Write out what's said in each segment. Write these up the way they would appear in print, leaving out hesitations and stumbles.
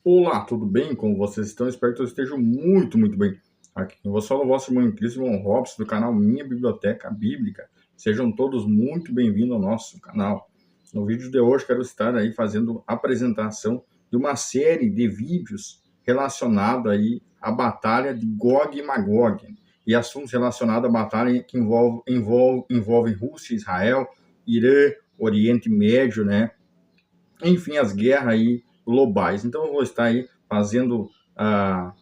Olá, tudo bem? Como vocês estão? Espero que todos estejam muito bem. Aqui eu vou falar o vosso irmão em Cristo, João Robson, do canal Minha Biblioteca Bíblica. Sejam todos muito bem-vindos ao nosso canal. No vídeo de hoje quero estar aí fazendo apresentação de uma série de vídeos relacionados aí à batalha de Gog e Magog e assuntos relacionados à batalha que envolve Rússia, Israel, Irã, Oriente Médio, né? Enfim, as guerras aí globais. Então, eu vou estar aí fazendo a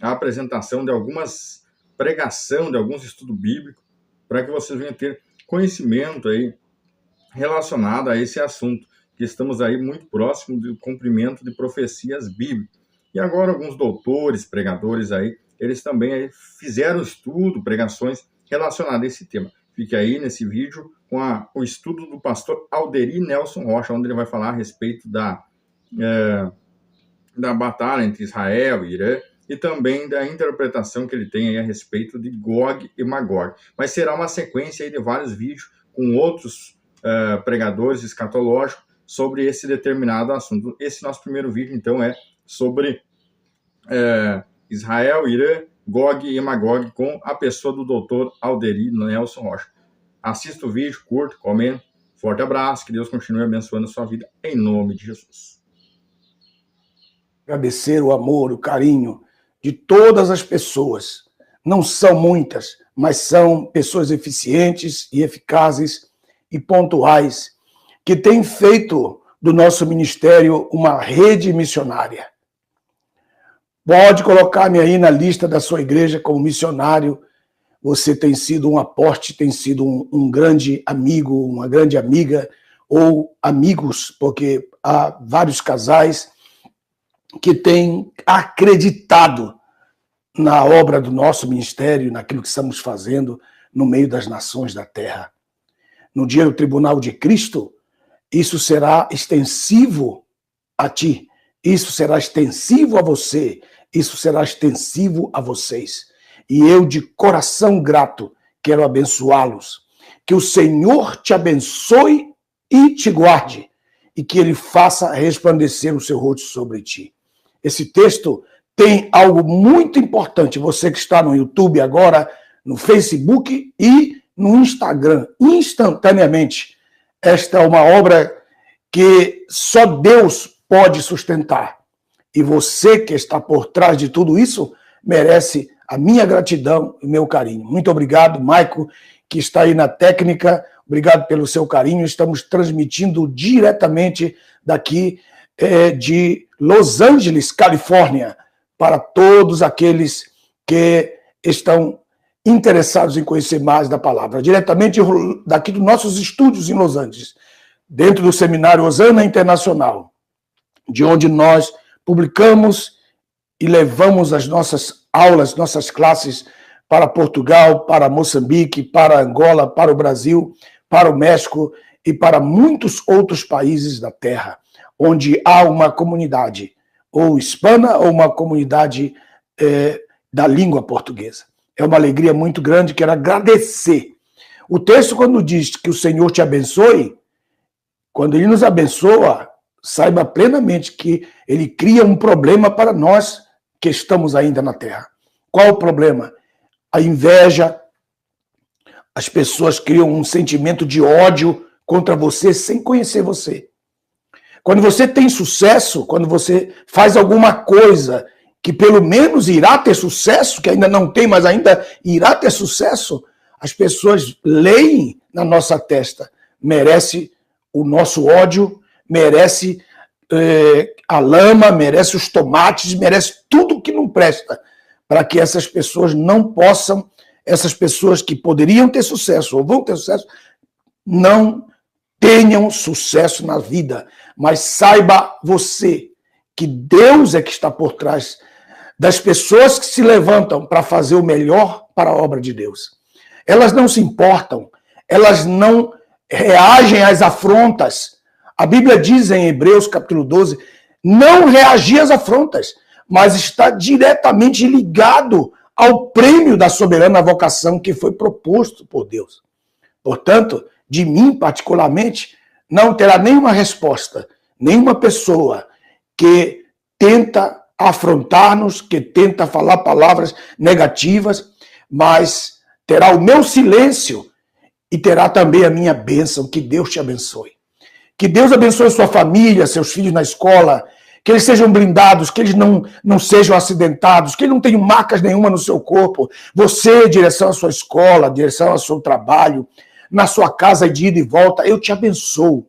apresentação de algumas pregação, de alguns estudos bíblicos, para que vocês venham ter conhecimento aí relacionado a esse assunto, que estamos aí muito próximo do cumprimento de profecias bíblicas. E agora alguns doutores, pregadores aí, eles também aí fizeram estudo, pregações relacionadas a esse tema. Fique aí nesse vídeo com o estudo do pastor Alderi Nelson Rocha, onde ele vai falar a respeito da batalha entre Israel e Irã, e também da interpretação que ele tem aí a respeito de Gog e Magog. Mas será uma sequência aí de vários vídeos com outros pregadores escatológicos sobre esse determinado assunto. Esse nosso primeiro vídeo, então, é sobre Israel, Irã, Gog e Magog, com a pessoa do doutor Alderi Nelson Rocha. Assista o vídeo, curta, comenta. Forte abraço, que Deus continue abençoando a sua vida, em nome de Jesus. Agradecer o amor, o carinho de todas as pessoas. Não são muitas, mas são pessoas eficientes e eficazes e pontuais, que têm feito do nosso ministério uma rede missionária. Pode colocar-me aí na lista da sua igreja como missionário. Você tem sido um aporte, tem sido um grande amigo, uma grande amiga, ou amigos, porque há vários casais que têm acreditado na obra do nosso ministério, naquilo que estamos fazendo no meio das nações da terra. No dia do tribunal de Cristo, isso será extensivo a ti, isso será extensivo a você, isso será extensivo a vocês. E eu, de coração grato, quero abençoá-los. Que o Senhor te abençoe e te guarde, e que Ele faça resplandecer o seu rosto sobre ti. Esse texto tem algo muito importante. Você que está no YouTube agora, no Facebook e no Instagram, instantaneamente. Esta é uma obra que só Deus pode sustentar. E você que está por trás de tudo isso merece a minha gratidão e o meu carinho. Muito obrigado, Maico, que está aí na técnica. Obrigado pelo seu carinho. Estamos transmitindo diretamente daqui de Los Angeles, Califórnia, para todos aqueles que estão interessados em conhecer mais da palavra. Diretamente daqui dos nossos estúdios em Los Angeles, dentro do seminário Osana Internacional, de onde nós publicamos e levamos as nossas aulas, nossas classes para Portugal, para Moçambique, para Angola, para o Brasil, para o México e para muitos outros países da Terra, onde há uma comunidade, ou hispana, ou uma comunidade da língua portuguesa. É uma alegria muito grande, quero agradecer. O texto, quando diz que o Senhor te abençoe, quando Ele nos abençoa, saiba plenamente que Ele cria um problema para nós que estamos ainda na Terra. Qual o problema? A inveja. As pessoas criam um sentimento de ódio contra você sem conhecer você. Quando você tem sucesso, quando você faz alguma coisa que pelo menos irá ter sucesso, que ainda não tem, mas ainda irá ter sucesso, as pessoas leem na nossa testa. Merece o nosso ódio, merece a lama, merece os tomates, merece tudo que não presta, para que essas pessoas não possam, essas pessoas que poderiam ter sucesso ou vão ter sucesso, não tenham sucesso na vida. Mas saiba você que Deus é que está por trás das pessoas que se levantam para fazer o melhor para a obra de Deus. Elas não se importam, elas não reagem às afrontas. A Bíblia diz em Hebreus capítulo 12, não reagir às afrontas, mas está diretamente ligado ao prêmio da soberana vocação que foi proposto por Deus. Portanto, de mim particularmente, não terá nenhuma resposta, nenhuma pessoa que tenta afrontar-nos, que tenta falar palavras negativas, mas terá o meu silêncio e terá também a minha bênção. Que Deus te abençoe. Que Deus abençoe sua família, seus filhos na escola, que eles sejam blindados, que eles não sejam acidentados, que eles não tenham marcas nenhuma no seu corpo. Você, em direção à sua escola, em direção ao seu trabalho, na sua casa de ida e volta, eu te abençoo.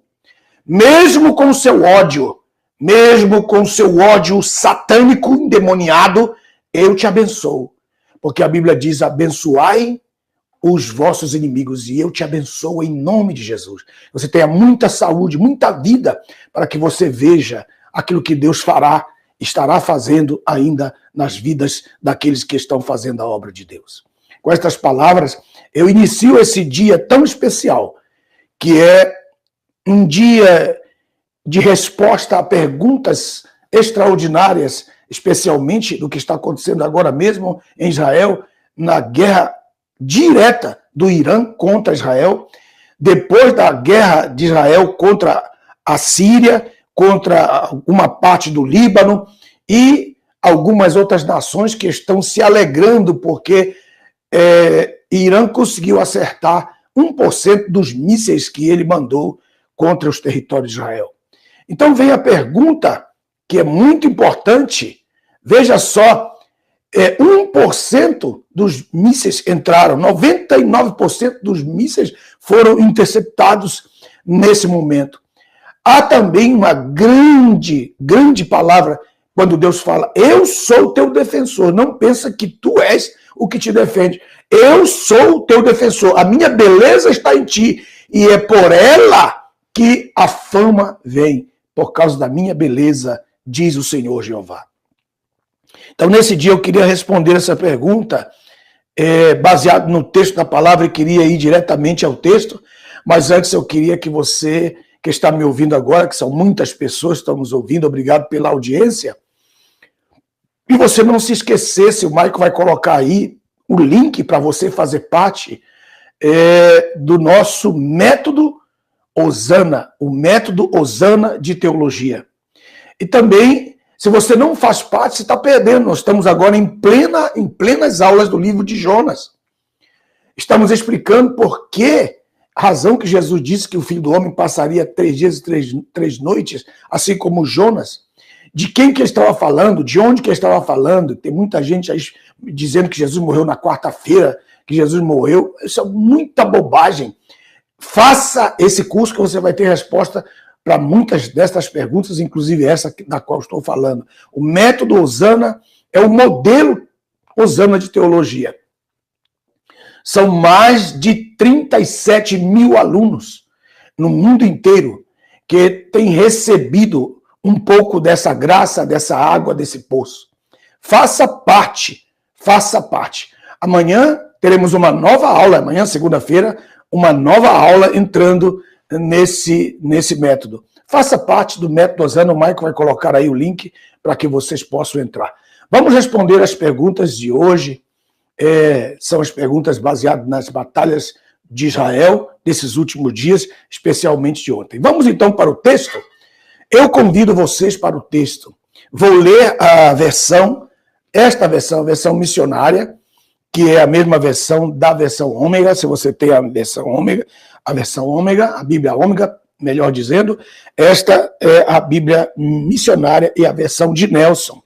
Mesmo com o seu ódio, mesmo com o seu ódio satânico, endemoniado, eu te abençoo. Porque a Bíblia diz, abençoai os vossos inimigos, e eu te abençoo em nome de Jesus. Você tenha muita saúde, muita vida, para que você veja aquilo que Deus fará, estará fazendo ainda nas vidas daqueles que estão fazendo a obra de Deus. Com estas palavras, eu inicio esse dia tão especial, que é um dia de resposta a perguntas extraordinárias, especialmente do que está acontecendo agora mesmo em Israel, na guerra direta do Irã contra Israel, depois da guerra de Israel contra a Síria, contra uma parte do Líbano e algumas outras nações que estão se alegrando porque Irã conseguiu acertar 1% dos mísseis que ele mandou contra os territórios de Israel. Então vem a pergunta, que é muito importante, veja só, 1% dos mísseis entraram, 99% dos mísseis foram interceptados nesse momento. Há também uma grande palavra, quando Deus fala, eu sou o teu defensor, não pensa que tu és o que te defende. Eu sou o teu defensor, a minha beleza está em ti, e é por ela que a fama vem, por causa da minha beleza, diz o Senhor Jeová. Então, nesse dia, eu queria responder essa pergunta, baseado no texto da palavra, e queria ir diretamente ao texto, mas antes eu queria que você, que está me ouvindo agora, que são muitas pessoas que estão nos ouvindo, obrigado pela audiência, e você não se esquecesse, o Maico vai colocar aí o link para você fazer parte do nosso método Hosana, o método Hosana de teologia. E também, se você não faz parte, você está perdendo. Nós estamos agora em plenas aulas do livro de Jonas. Estamos explicando por que a razão que Jesus disse que o Filho do Homem passaria 3 dias e 3 noites, assim como Jonas. De quem que ele estava falando, de onde que ele estava falando. Tem muita gente aí dizendo que Jesus morreu na quarta-feira, que Jesus morreu. Isso é muita bobagem. Faça esse curso que você vai ter resposta para muitas destas perguntas, inclusive essa da qual estou falando. O método Hosana é o modelo Hosana de teologia. São mais de 37 mil alunos no mundo inteiro que têm recebido um pouco dessa graça, dessa água, desse poço. Faça parte, faça parte. Amanhã teremos uma nova aula, amanhã, segunda-feira, uma nova aula entrando nesse método. Faça parte do método Hosana, o Maico vai colocar aí o link para que vocês possam entrar. Vamos responder as perguntas de hoje. São as perguntas baseadas nas batalhas de Israel desses últimos dias, especialmente de ontem. Vamos então para o texto? Eu convido vocês para o texto. Vou ler a versão, esta versão, a versão missionária, que é a mesma versão da versão ômega. Se você tem a versão ômega, a Bíblia ômega, melhor dizendo, esta é a Bíblia missionária e a versão de Nelson.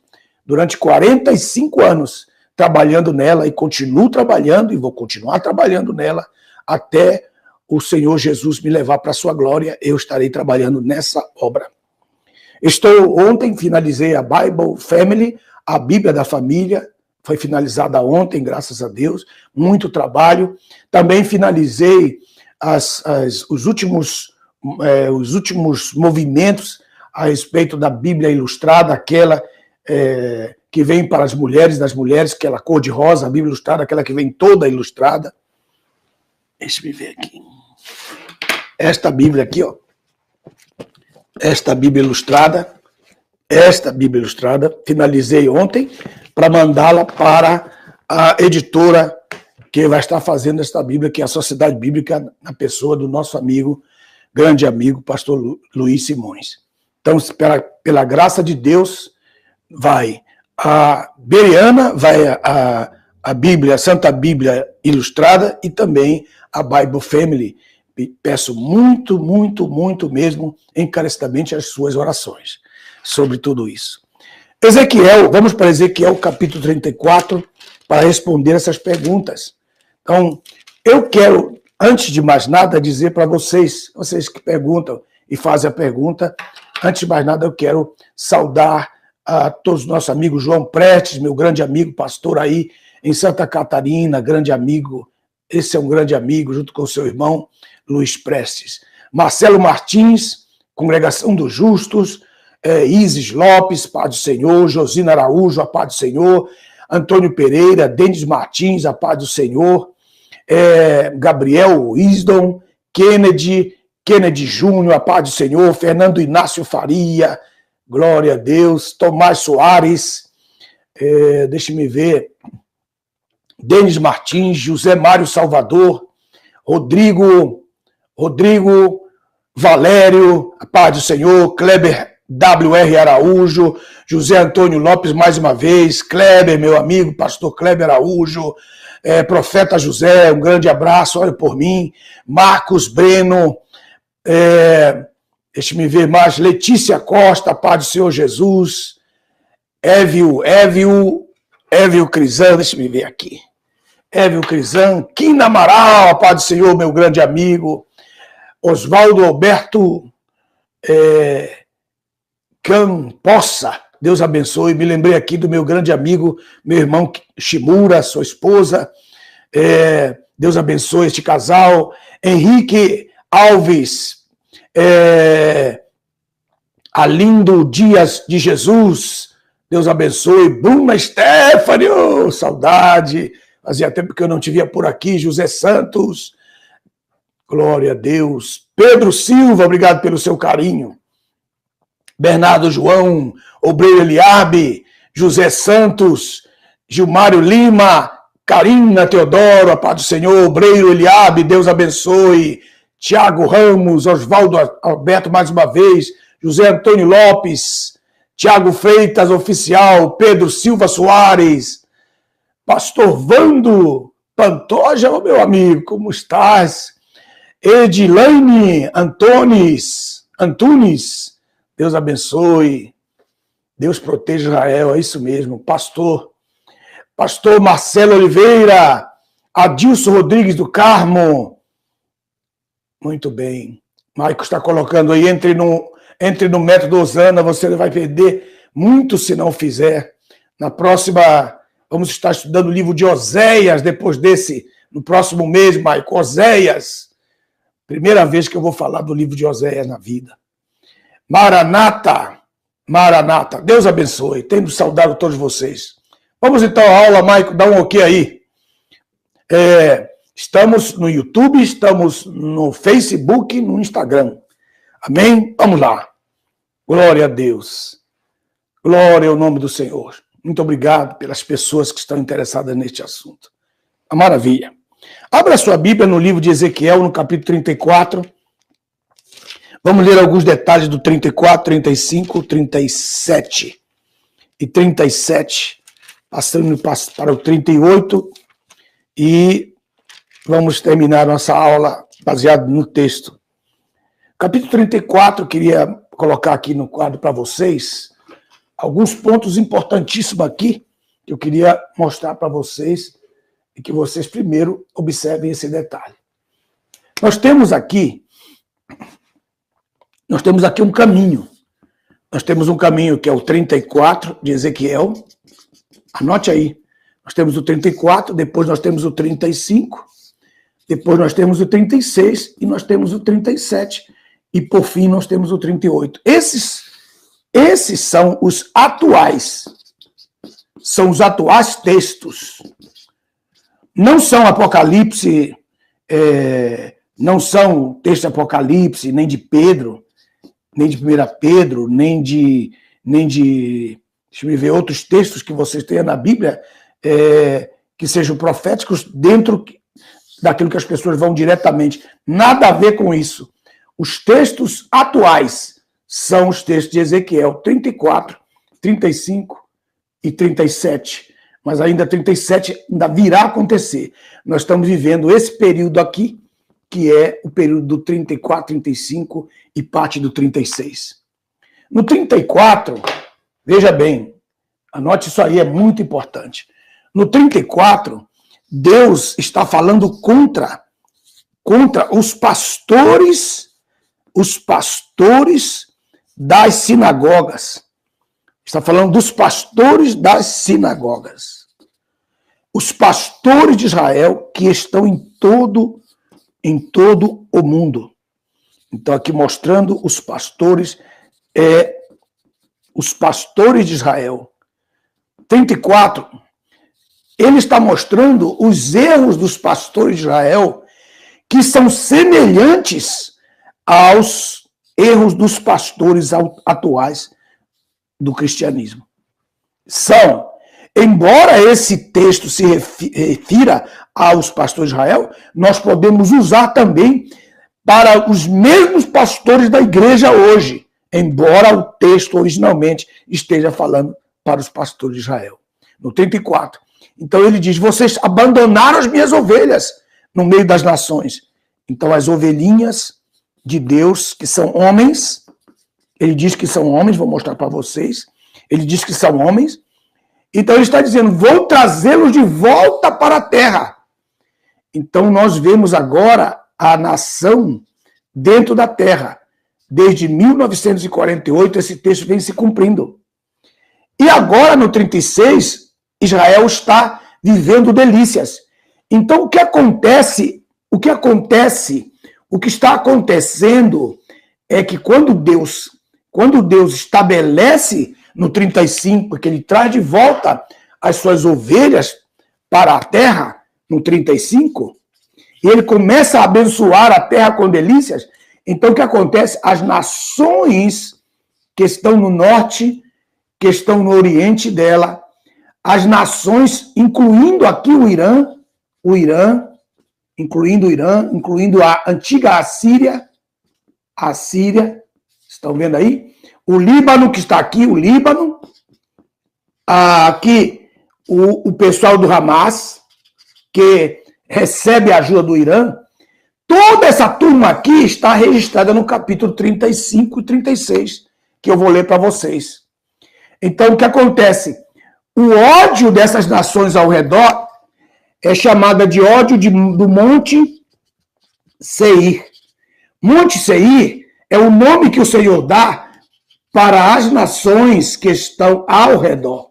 Durante 45 anos trabalhando nela, e continuo trabalhando e vou continuar trabalhando nela até o Senhor Jesus me levar para a sua glória. Eu estarei trabalhando nessa obra. Ontem finalizei a Bible Family, a Bíblia da Família, foi finalizada ontem, graças a Deus, muito trabalho. Também finalizei os últimos movimentos a respeito da Bíblia Ilustrada, aquela que vem para as mulheres, das mulheres, aquela cor de rosa, a Bíblia Ilustrada, aquela que vem toda ilustrada. Deixa eu ver aqui. Esta Bíblia aqui, ó. Esta Bíblia Ilustrada, finalizei ontem para mandá-la para a editora que vai estar fazendo esta Bíblia, que é a Sociedade Bíblica, na pessoa do nosso amigo, grande amigo, pastor Luiz Simões. Então, pela graça de Deus, vai a Bereana, vai a Bíblia, a Santa Bíblia Ilustrada e também a Bible Family. Peço muito, muito, muito mesmo, encarecidamente, as suas orações sobre tudo isso. Ezequiel, vamos para Ezequiel capítulo 34 para responder essas perguntas. Então, eu quero, antes de mais nada, dizer para vocês que perguntam e fazem a pergunta, antes de mais nada eu quero saudar a todos os nossos amigos, João Prestes, meu grande amigo, pastor aí em Santa Catarina, grande amigo, esse é um grande amigo, junto com o seu irmão, Luiz Prestes. Marcelo Martins, Congregação dos Justos, Isis Lopes, Paz do Senhor, Josina Araújo, a Paz do Senhor, Antônio Pereira, Denis Martins, a Paz do Senhor, Gabriel Wisdom, Kennedy Júnior, a Paz do Senhor, Fernando Inácio Faria, glória a Deus, Tomás Soares, deixa-me ver, Denis Martins, José Mário Salvador, Rodrigo Valério, a Paz do Senhor, Kleber W.R. Araújo, José Antônio Lopes, mais uma vez, Kleber, meu amigo, pastor Kleber Araújo, Profeta José, um grande abraço, olha por mim, Marcos Breno, deixa-me ver mais, Letícia Costa, Paz do Senhor Jesus, Évio Crisan, deixa-me ver aqui, Évio Crisan, Quina Amaral, a Paz do Senhor, meu grande amigo, Oswaldo Alberto Poça, Deus abençoe, me lembrei aqui do meu grande amigo, meu irmão Shimura, sua esposa, Deus abençoe este casal, Henrique Alves, Alindo Dias de Jesus, Deus abençoe, Bruna Stephanie, oh, saudade, fazia tempo que eu não te via por aqui, José Santos, glória a Deus, Pedro Silva, obrigado pelo seu carinho, Bernardo João, Obreiro Eliabe, José Santos, Gilmário Lima, Karina Teodoro, a Paz do Senhor, Obreiro Eliabe, Deus abençoe, Tiago Ramos, Oswaldo Alberto mais uma vez, José Antônio Lopes, Tiago Freitas, oficial, Pedro Silva Soares, Pastor Vando Pantoja, meu amigo, como estás? Edilaine Antunes, Deus abençoe, Deus proteja Israel, é isso mesmo, Pastor Marcelo Oliveira, Adilson Rodrigues do Carmo, muito bem, Maico está colocando aí, entre no método Osana, você vai perder muito se não fizer, na próxima, vamos estar estudando o livro de Oséias, depois desse, no próximo mês, Maico, Oséias, primeira vez que eu vou falar do livro de Oséias na vida. Maranata, Deus abençoe, tendo saudado todos vocês. Vamos então à aula, Maico, dá um ok aí. Estamos no YouTube, estamos no Facebook, no Instagram. Amém? Vamos lá. Glória a Deus. Glória ao nome do Senhor. Muito obrigado pelas pessoas que estão interessadas neste assunto. A maravilha. Abra sua Bíblia no livro de Ezequiel, no capítulo 34. Vamos ler alguns detalhes do 34, 35, 37 e 37, passando para o 38, e vamos terminar nossa aula baseado no texto. Capítulo 34, queria colocar aqui no quadro para vocês alguns pontos importantíssimos aqui que eu queria mostrar para vocês e que vocês primeiro observem esse detalhe. Nós temos aqui um caminho. Nós temos um caminho que é o 34 de Ezequiel. Anote aí. Nós temos o 34, depois nós temos o 35, depois nós temos o 36 e nós temos o 37 e por fim nós temos o 38. Esses são os atuais. São os atuais textos. Não são Apocalipse, não são texto de Apocalipse, nem de Pedro, nem de 1 Pedro, nem de deixa eu ver, outros textos que vocês tenham na Bíblia, que sejam proféticos dentro daquilo que as pessoas vão diretamente. Nada a ver com isso. Os textos atuais são os textos de Ezequiel 34, 35 e 37. Mas ainda 37 ainda virá a acontecer. Nós estamos vivendo esse período aqui, que é o período do 34, 35 e parte do 36. No 34, veja bem, anote isso aí, é muito importante. No 34, Deus está falando contra os pastores das sinagogas. Está falando dos pastores das sinagogas. Os pastores de Israel que estão em todo o mundo. Então, aqui mostrando os pastores de Israel. 34, ele está mostrando os erros dos pastores de Israel que são semelhantes aos erros dos pastores atuais do cristianismo. Embora esse texto se refira aos pastores de Israel, nós podemos usar também para os mesmos pastores da igreja hoje, embora o texto originalmente esteja falando para os pastores de Israel. No 34. Então ele diz, vocês abandonaram as minhas ovelhas no meio das nações. Então as ovelhinhas de Deus, que são homens, ele diz que são homens, vou mostrar para vocês, ele diz que são homens, então ele está dizendo, vou trazê-los de volta para a terra. Então nós vemos agora a nação dentro da terra. Desde 1948 esse texto vem se cumprindo. E agora no 36, Israel está vivendo delícias. Então o que está acontecendo é que quando Deus estabelece no 35, que ele traz de volta as suas ovelhas para a terra, no 35, e ele começa a abençoar a terra com delícias, então o que acontece? As nações que estão no norte, que estão no oriente dela, as nações, incluindo aqui o Irã, incluindo a antiga Assíria, estão vendo aí? O Líbano, que está aqui, aqui o pessoal do Hamas, que recebe a ajuda do Irã, toda essa turma aqui está registrada no capítulo 35 e 36, que eu vou ler para vocês. Então, o que acontece? O ódio dessas nações ao redor é chamada de ódio do Monte Seir. Monte Seir é o nome que o Senhor dá para as nações que estão ao redor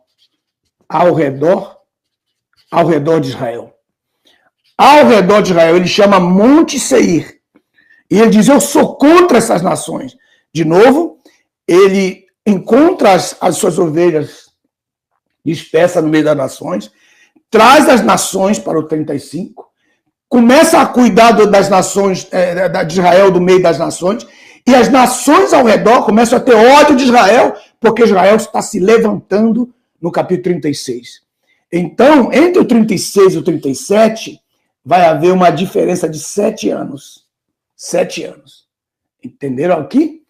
de Israel. Ao redor de Israel, ele chama Monte Seir. E ele diz, eu sou contra essas nações. De novo, ele encontra as suas ovelhas dispersas no meio das nações, traz as nações para o 35, começa a cuidar das nações, de Israel do meio das nações, e as nações ao redor começam a ter ódio de Israel, porque Israel está se levantando no capítulo 36. Então, entre o 36 e o 37, vai haver uma diferença de 7 anos. 7 anos. Entenderam aqui?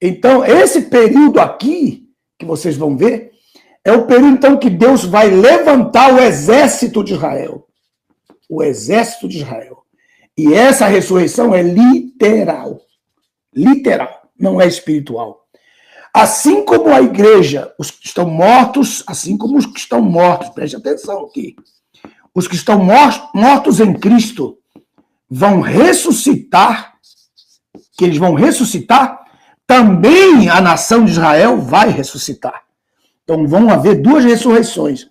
Então, esse período aqui, que vocês vão ver, é o período, então, que Deus vai levantar o exército de Israel. O exército de Israel. E essa ressurreição é literal. Literal, não é espiritual. Assim como a igreja, os que estão mortos, preste atenção aqui. Os que estão mortos em Cristo vão ressuscitar, que eles vão ressuscitar, também a nação de Israel vai ressuscitar. Então vão haver 2 ressurreições.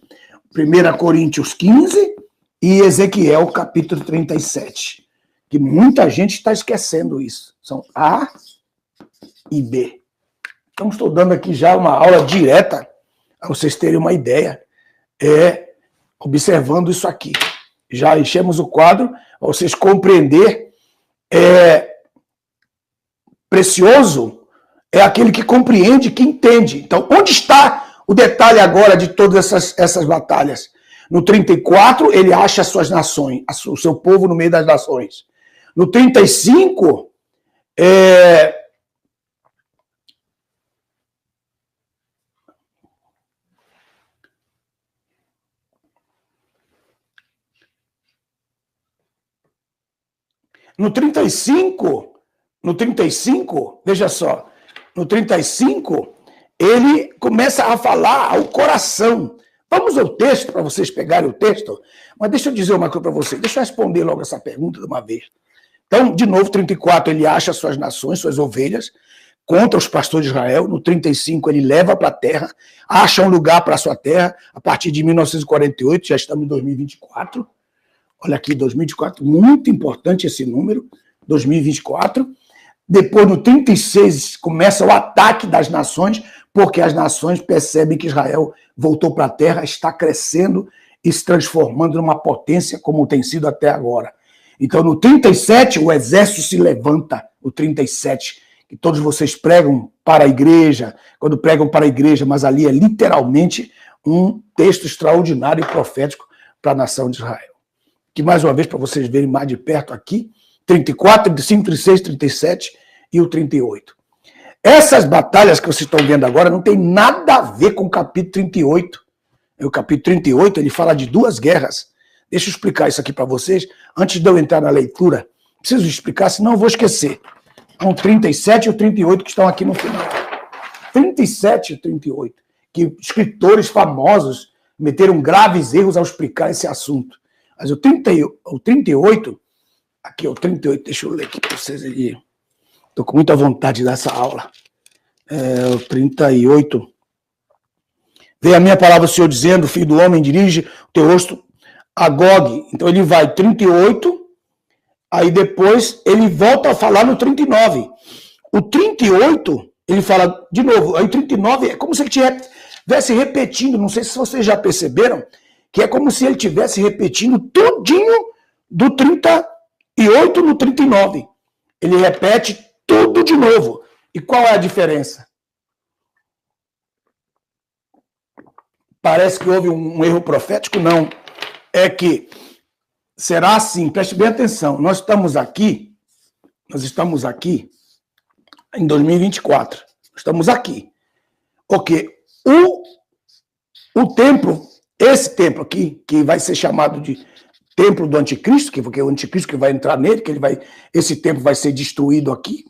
1 Coríntios 15 e Ezequiel capítulo 37. Que muita gente está esquecendo isso. São A e B. Então, estou dando aqui já uma aula direta, para vocês terem uma ideia, observando isso aqui. Já enchemos o quadro, para vocês compreender. Precioso é aquele que compreende, que entende. Então, onde está o detalhe agora de todas essas batalhas? No 34, ele acha as suas nações, o seu povo no meio das nações. No 35, No 35, veja só, no 35, ele começa a falar ao coração. Vamos ao texto, para vocês pegarem o texto, mas deixa eu dizer uma coisa para vocês, deixa eu responder logo essa pergunta de uma vez. Então, de novo, 34, ele acha suas nações, suas ovelhas, contra os pastores de Israel. No 35, ele leva para a terra, acha um lugar para a sua terra, a partir de 1948, já estamos em 2024. Olha aqui, 2024, muito importante esse número, 2024. Depois, no 36, começa o ataque das nações, porque as nações percebem que Israel voltou para a terra, está crescendo e se transformando numa potência como tem sido até agora. Então, no 37, o exército se levanta, o 37, que todos vocês pregam para a igreja, quando pregam para a igreja, mas ali é literalmente um texto extraordinário e profético para a nação de Israel. Que, mais uma vez, para vocês verem mais de perto aqui, 34, 35, 36, 37 e o 38. Essas batalhas que vocês estão vendo agora não tem nada a ver com o capítulo 38. O capítulo 38, ele fala de duas guerras. Deixa eu explicar isso aqui para vocês, antes de eu entrar na leitura. Preciso explicar, senão eu vou esquecer. São 37 e o 38 que estão aqui no final. 37 e o 38, que escritores famosos meteram graves erros ao explicar esse assunto. Mas o 38, aqui o 38, deixa eu ler aqui para vocês aí. Estou com muita vontade dessa aula. O 38. Veio a minha palavra, o Senhor dizendo, filho do homem, dirige o teu rosto a Gog. Então ele vai 38, aí depois ele volta a falar no 39. O 38, ele fala de novo. Aí o 39 é como se ele estivesse repetindo, não sei se vocês já perceberam, que é como se ele estivesse repetindo tudinho do 38 no 39. Ele repete tudo de novo. E qual é a diferença? Parece que houve um erro profético? Não. É que será assim, preste bem atenção, nós estamos aqui em 2024. Estamos aqui. Ok. O templo, esse templo aqui, que vai ser chamado de templo do anticristo, que é o anticristo que vai entrar nele, esse templo vai ser destruído aqui.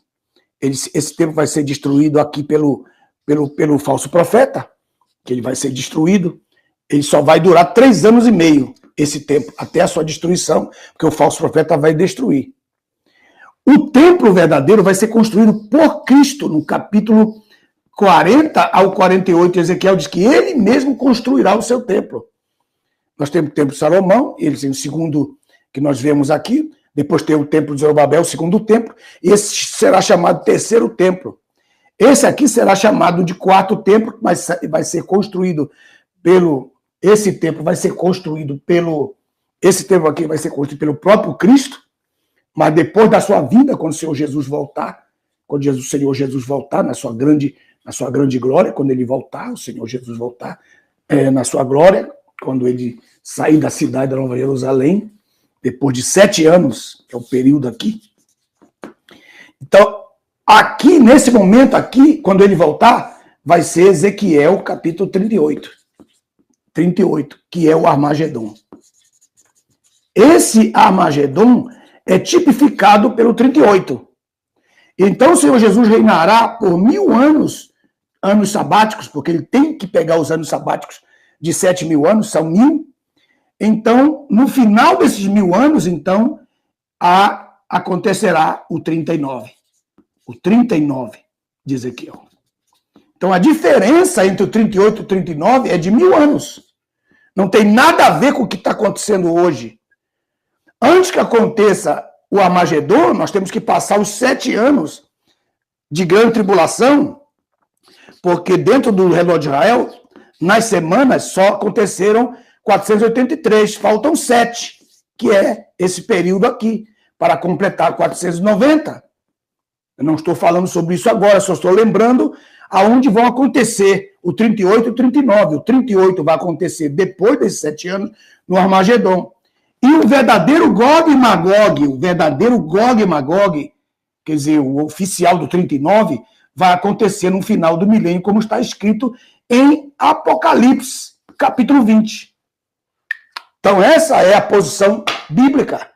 Esse templo vai ser destruído aqui pelo falso profeta, que ele vai ser destruído. Ele só vai durar 3 anos e meio, esse templo, até a sua destruição, porque o falso profeta vai destruir. O templo verdadeiro vai ser construído por Cristo, no capítulo 40 ao 48, Ezequiel diz que ele mesmo construirá o seu templo. Nós temos o templo de Salomão, ele tem o segundo que nós vemos aqui, depois tem o templo de Zorobabel, o segundo templo, esse será chamado terceiro templo. Esse aqui será chamado de quarto templo, mas vai ser construído esse templo aqui vai ser construído pelo próprio Cristo, mas depois da sua vinda, quando o Senhor Jesus voltar, o Senhor Jesus voltar na sua grande glória, quando ele voltar, o Senhor Jesus voltar na sua glória, quando ele sair da cidade da Nova Jerusalém, depois de 7 anos, que é o período aqui. Então, aqui, nesse momento aqui, quando ele voltar, vai ser Ezequiel capítulo 38, que é o Armagedon. Esse Armagedon é tipificado pelo 38. Então, o Senhor Jesus reinará por 1000 anos sabáticos, porque ele tem que pegar os anos sabáticos de 7.000 anos, são 1000. Então, no final desses 1000 anos, então, acontecerá o 39. O 39 de Ezequiel. Então, a diferença entre o 38 e o 39 é de 1000 anos. Não tem nada a ver com o que está acontecendo hoje. Antes que aconteça o Armagedon, nós temos que passar os 7 anos de grande tribulação, porque dentro do relógio de Israel, nas semanas, só aconteceram 483, faltam 7, que é esse período aqui, para completar 490. Eu não estou falando sobre isso agora, só estou lembrando aonde vão acontecer o 38 e o 39. O 38 vai acontecer depois desses 7 anos, no Armagedon. E o verdadeiro Gog e Magog, quer dizer, o oficial do 39, vai acontecer no final do milênio, como está escrito em Apocalipse, capítulo 20. Então, essa é a posição bíblica.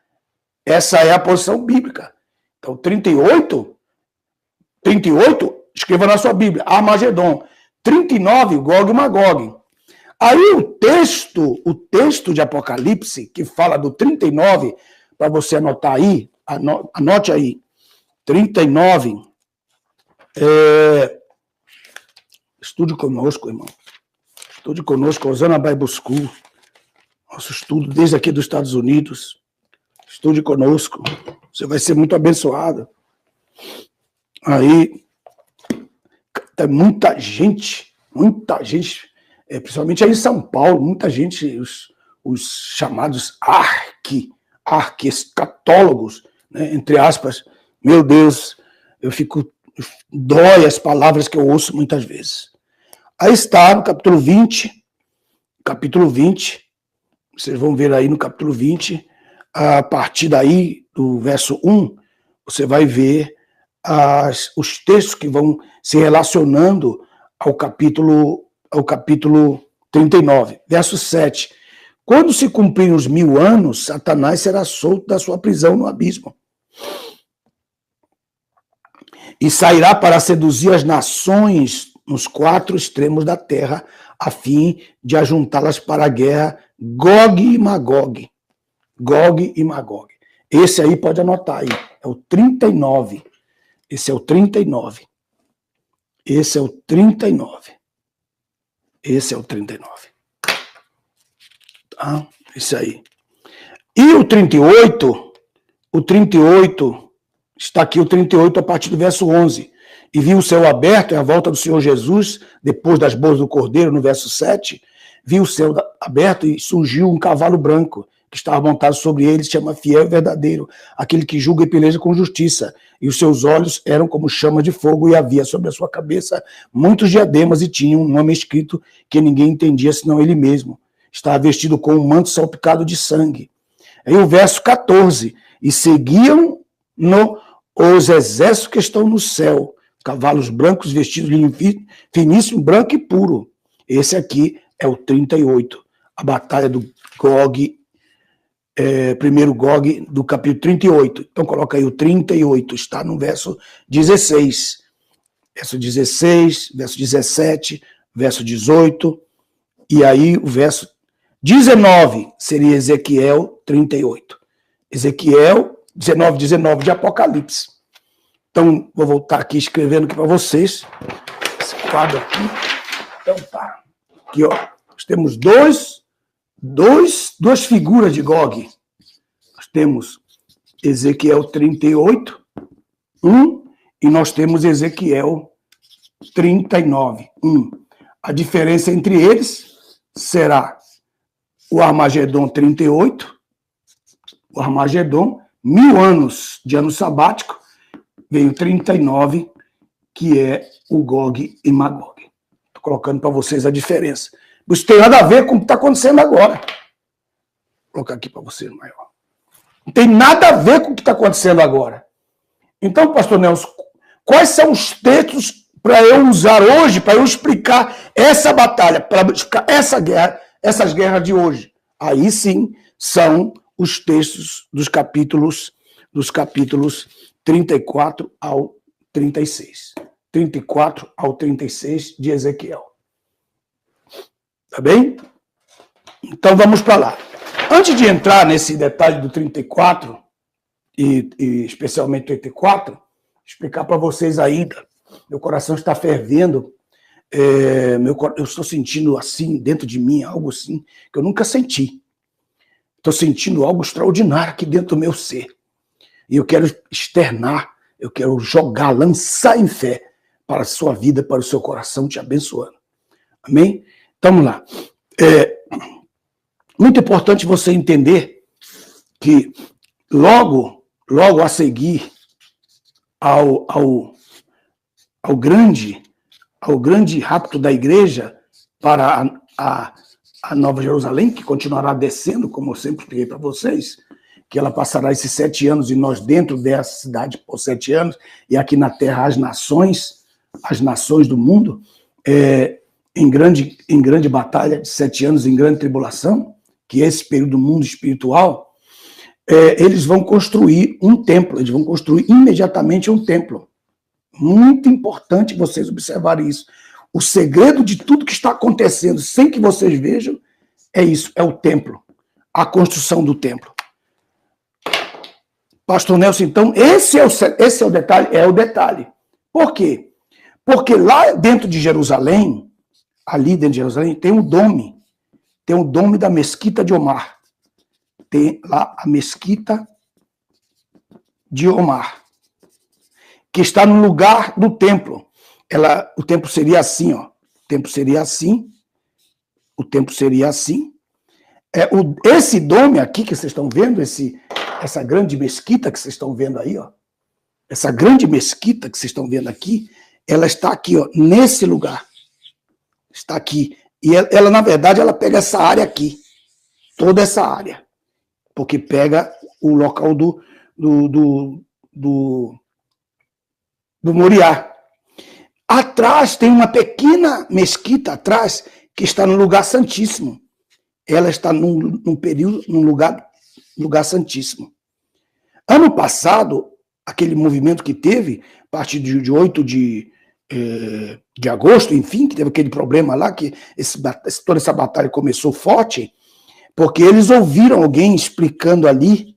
Essa é a posição bíblica. Então, 38, escreva na sua Bíblia, Armagedon. 39, Gog e Magog. Aí o texto de Apocalipse, que fala do 39, para você anotar aí, anote aí, 39, estude conosco, irmão. Estude conosco, Osana Bible School. Nosso estudo desde aqui dos Estados Unidos. Estude conosco. Você vai ser muito abençoado. Aí, tem muita gente, principalmente aí em São Paulo, muita gente, os chamados arquescatólogos, né, entre aspas. Meu Deus, dói as palavras que eu ouço muitas vezes. Aí está no capítulo 20, vocês vão ver aí no capítulo 20, a partir daí, do verso 1, você vai ver os textos que vão se relacionando ao capítulo 39. Verso 7. Quando se cumprirem os 1000 anos, Satanás será solto da sua prisão no abismo. E sairá para seduzir as nações nos 4 extremos da terra, a fim de ajuntá-las para a guerra, Gog e Magog. Gog e Magog. Esse aí pode anotar aí, é o 39. Esse é o 39. Esse é o 39. Esse é o 39. Tá? Esse aí. E o 38, está aqui o 38 a partir do verso 11. E viu o céu aberto e a volta do Senhor Jesus, depois das boas do Cordeiro, no verso 7, viu o céu aberto e surgiu um cavalo branco, que estava montado sobre ele, se chama Fiel e Verdadeiro, aquele que julga e peleja com justiça. E os seus olhos eram como chama de fogo, e havia sobre a sua cabeça muitos diademas, e tinha um nome escrito que ninguém entendia, senão ele mesmo. Estava vestido com um manto salpicado de sangue. Aí o verso 14, e seguiam os exércitos que estão no céu, cavalos brancos vestidos de linho finíssimo, branco e puro. Esse aqui é o 38, a batalha do Gog, primeiro Gog do capítulo 38. Então coloca aí o 38, está no verso 16. Verso 16, verso 17, verso 18, e aí o verso 19 seria Ezequiel 38. Ezequiel 19 de Apocalipse. Então, vou voltar aqui escrevendo aqui para vocês. Esse quadro aqui. Então tá. Aqui, ó. Nós temos duas figuras de Gog. Nós temos Ezequiel 38, 1, e nós temos Ezequiel 39, 1. A diferença entre eles será o Armagedon 38, o Armagedon, 1000 anos de ano sabático, veio 39, que é o Gog e Magog. Estou colocando para vocês a diferença. Isso tem nada a ver com o que está acontecendo agora. Vou colocar aqui para vocês maior. Não tem nada a ver com o que está acontecendo agora. Então, pastor Nelson, quais são os textos para eu usar hoje, para eu explicar essa batalha, para explicar essas guerras de hoje? Aí sim são os textos dos capítulos 34 ao 36. 34 ao 36 de Ezequiel. Tá bem? Então vamos para lá. Antes de entrar nesse detalhe do 34, e especialmente 34, explicar para vocês ainda. Meu coração está fervendo. Eu estou sentindo assim, dentro de mim, algo assim, que eu nunca senti. Estou sentindo algo extraordinário aqui dentro do meu ser. E eu quero externar, eu quero jogar, lançar em fé para a sua vida, para o seu coração, te abençoando. Amém? Então, vamos lá. Muito importante você entender que logo a seguir ao grande rapto da igreja para a Nova Jerusalém, que continuará descendo, como eu sempre expliquei para vocês, que ela passará esses 7 anos e nós dentro dessa cidade por 7 anos, e aqui na terra as nações do mundo, em grande batalha de 7 anos, em grande tribulação, que é esse período do mundo espiritual. eles vão construir um templo, eles vão construir imediatamente um templo. Muito importante vocês observarem isso. O segredo de tudo que está acontecendo, sem que vocês vejam, é isso, é o templo, a construção do templo. Pastor Nelson, então, esse é o detalhe, é o detalhe. Por quê? Porque lá dentro de Jerusalém, ali dentro de Jerusalém, tem o dome da Mesquita de Omar. Tem lá a Mesquita de Omar, que está no lugar do templo. O templo seria assim, ó. O templo seria assim. O templo seria assim. Esse dome aqui que vocês estão vendo, essa grande mesquita que vocês estão vendo aí, ó. Essa grande mesquita que vocês estão vendo aqui, ela está aqui, ó, nesse lugar. Está aqui. E ela, na verdade, ela pega essa área aqui. Toda essa área. Porque pega o local do Moriá. Atrás tem uma pequena mesquita atrás que está no lugar santíssimo. Ela está num lugar santíssimo. Ano passado, aquele movimento que teve, a partir de 8 de agosto, enfim, que teve aquele problema lá, que toda essa batalha começou forte, porque eles ouviram alguém explicando ali,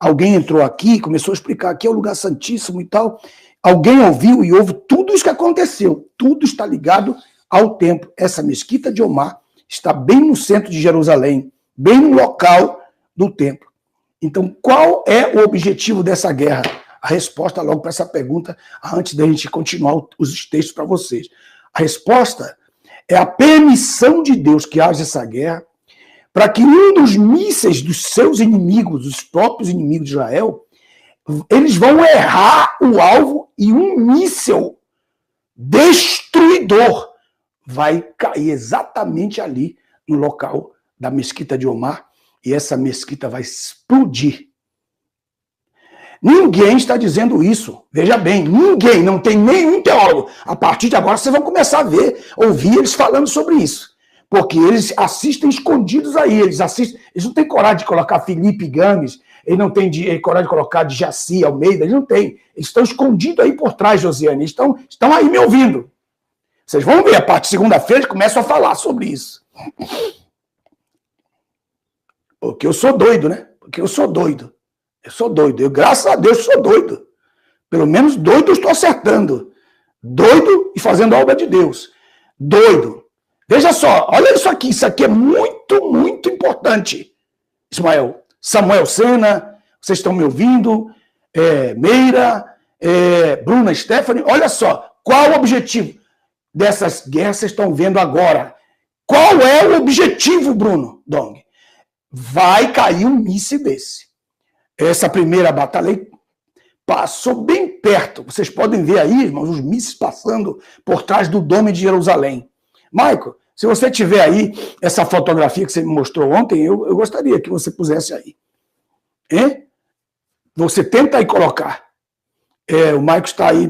alguém entrou aqui, começou a explicar, aqui é o lugar santíssimo e tal, alguém ouviu e ouve tudo isso que aconteceu, tudo está ligado ao templo. Essa mesquita de Omar está bem no centro de Jerusalém, bem no local do templo. Então, qual é o objetivo dessa guerra? A resposta logo para essa pergunta, antes da gente continuar os textos para vocês. A resposta é a permissão de Deus que haja essa guerra, para que um dos mísseis dos seus inimigos, dos próprios inimigos de Israel, eles vão errar o alvo e um míssel destruidor vai cair exatamente ali no local da mesquita de Omar, e essa mesquita vai explodir. Ninguém está dizendo isso. Veja bem, ninguém, não tem nenhum teólogo. A partir de agora vocês vão começar a ouvir eles falando sobre isso. Porque eles assistem escondidos aí, eles não têm coragem de colocar Felipe Games, eles não têm coragem de colocar de Jaci Almeida, eles não têm. Eles estão escondidos aí por trás, Josiane, eles estão aí me ouvindo. Vocês vão ver, a partir de segunda-feira eles começam a falar sobre isso. Porque eu sou doido, né? Porque eu sou doido. Eu sou doido. Eu, graças a Deus, sou doido. Pelo menos doido eu estou acertando. Doido e fazendo a obra de Deus. Doido. Veja só, olha isso aqui é muito, muito importante. Ismael, Samuel Sena, vocês estão me ouvindo? Meira, Bruna Stephanie, olha só, qual o objetivo dessas guerras vocês estão vendo agora? Qual é o objetivo, Bruno Dong? Vai cair um míssil desse. Essa primeira batalha passou bem perto. Vocês podem ver aí, irmãos, os mísseis passando por trás do Dome de Jerusalém. Michael, se você tiver aí essa fotografia que você me mostrou ontem, eu gostaria que você pusesse aí. Você tenta aí colocar. O Michael está aí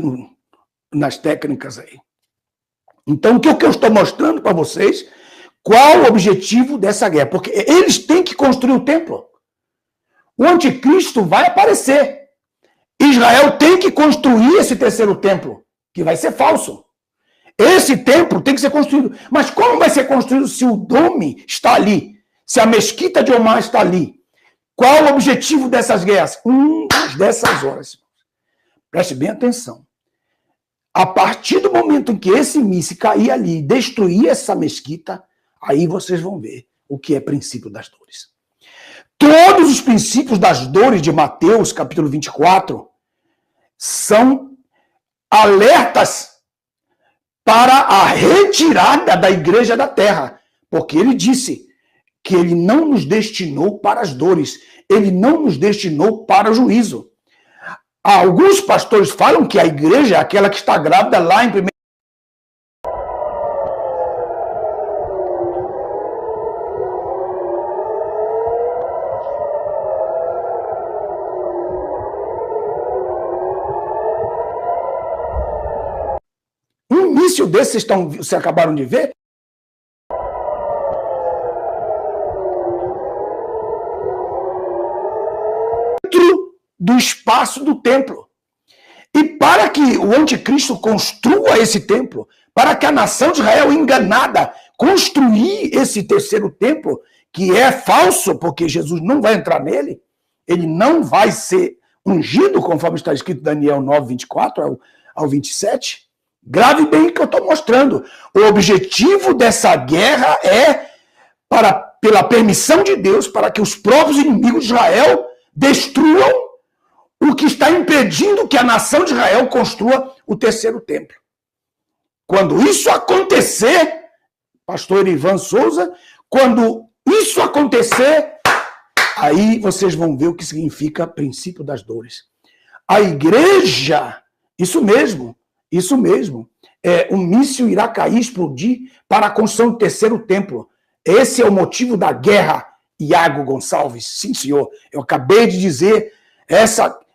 nas técnicas aí. Então, o que eu estou mostrando para vocês, qual o objetivo dessa guerra? Porque eles têm que construir o templo. O anticristo vai aparecer. Israel tem que construir esse terceiro templo, que vai ser falso. Esse templo tem que ser construído. Mas como vai ser construído se o dome está ali? Se a mesquita de Omar está ali? Qual o objetivo dessas guerras? Dessas horas. Preste bem atenção. A partir do momento em que esse míssil cair ali e destruir essa mesquita, aí vocês vão ver o que é princípio das dores. Todos os princípios das dores de Mateus, capítulo 24, são alertas para a retirada da igreja da terra. Porque ele disse que ele não nos destinou para as dores, ele não nos destinou para o juízo. Alguns pastores falam que a igreja é aquela que está grávida lá em 1. Um míssil desse vocês acabaram de ver? do espaço do templo. E para que o anticristo construa esse templo, para que a nação de Israel enganada construir esse terceiro templo, que é falso, porque Jesus não vai entrar nele, ele não vai ser ungido, conforme está escrito em Daniel 9, 24 ao 27. Grave bem o que eu estou mostrando. O objetivo dessa guerra é, pela permissão de Deus, para que os próprios inimigos de Israel destruam o que está impedindo que a nação de Israel construa o terceiro templo. Quando isso acontecer, pastor Ivan Souza, quando isso acontecer, aí vocês vão ver o que significa princípio das dores. A igreja, isso mesmo, um míssil irá cair, explodir para a construção do terceiro templo. Esse é o motivo da guerra, Iago Gonçalves. Sim, senhor, eu acabei de dizer,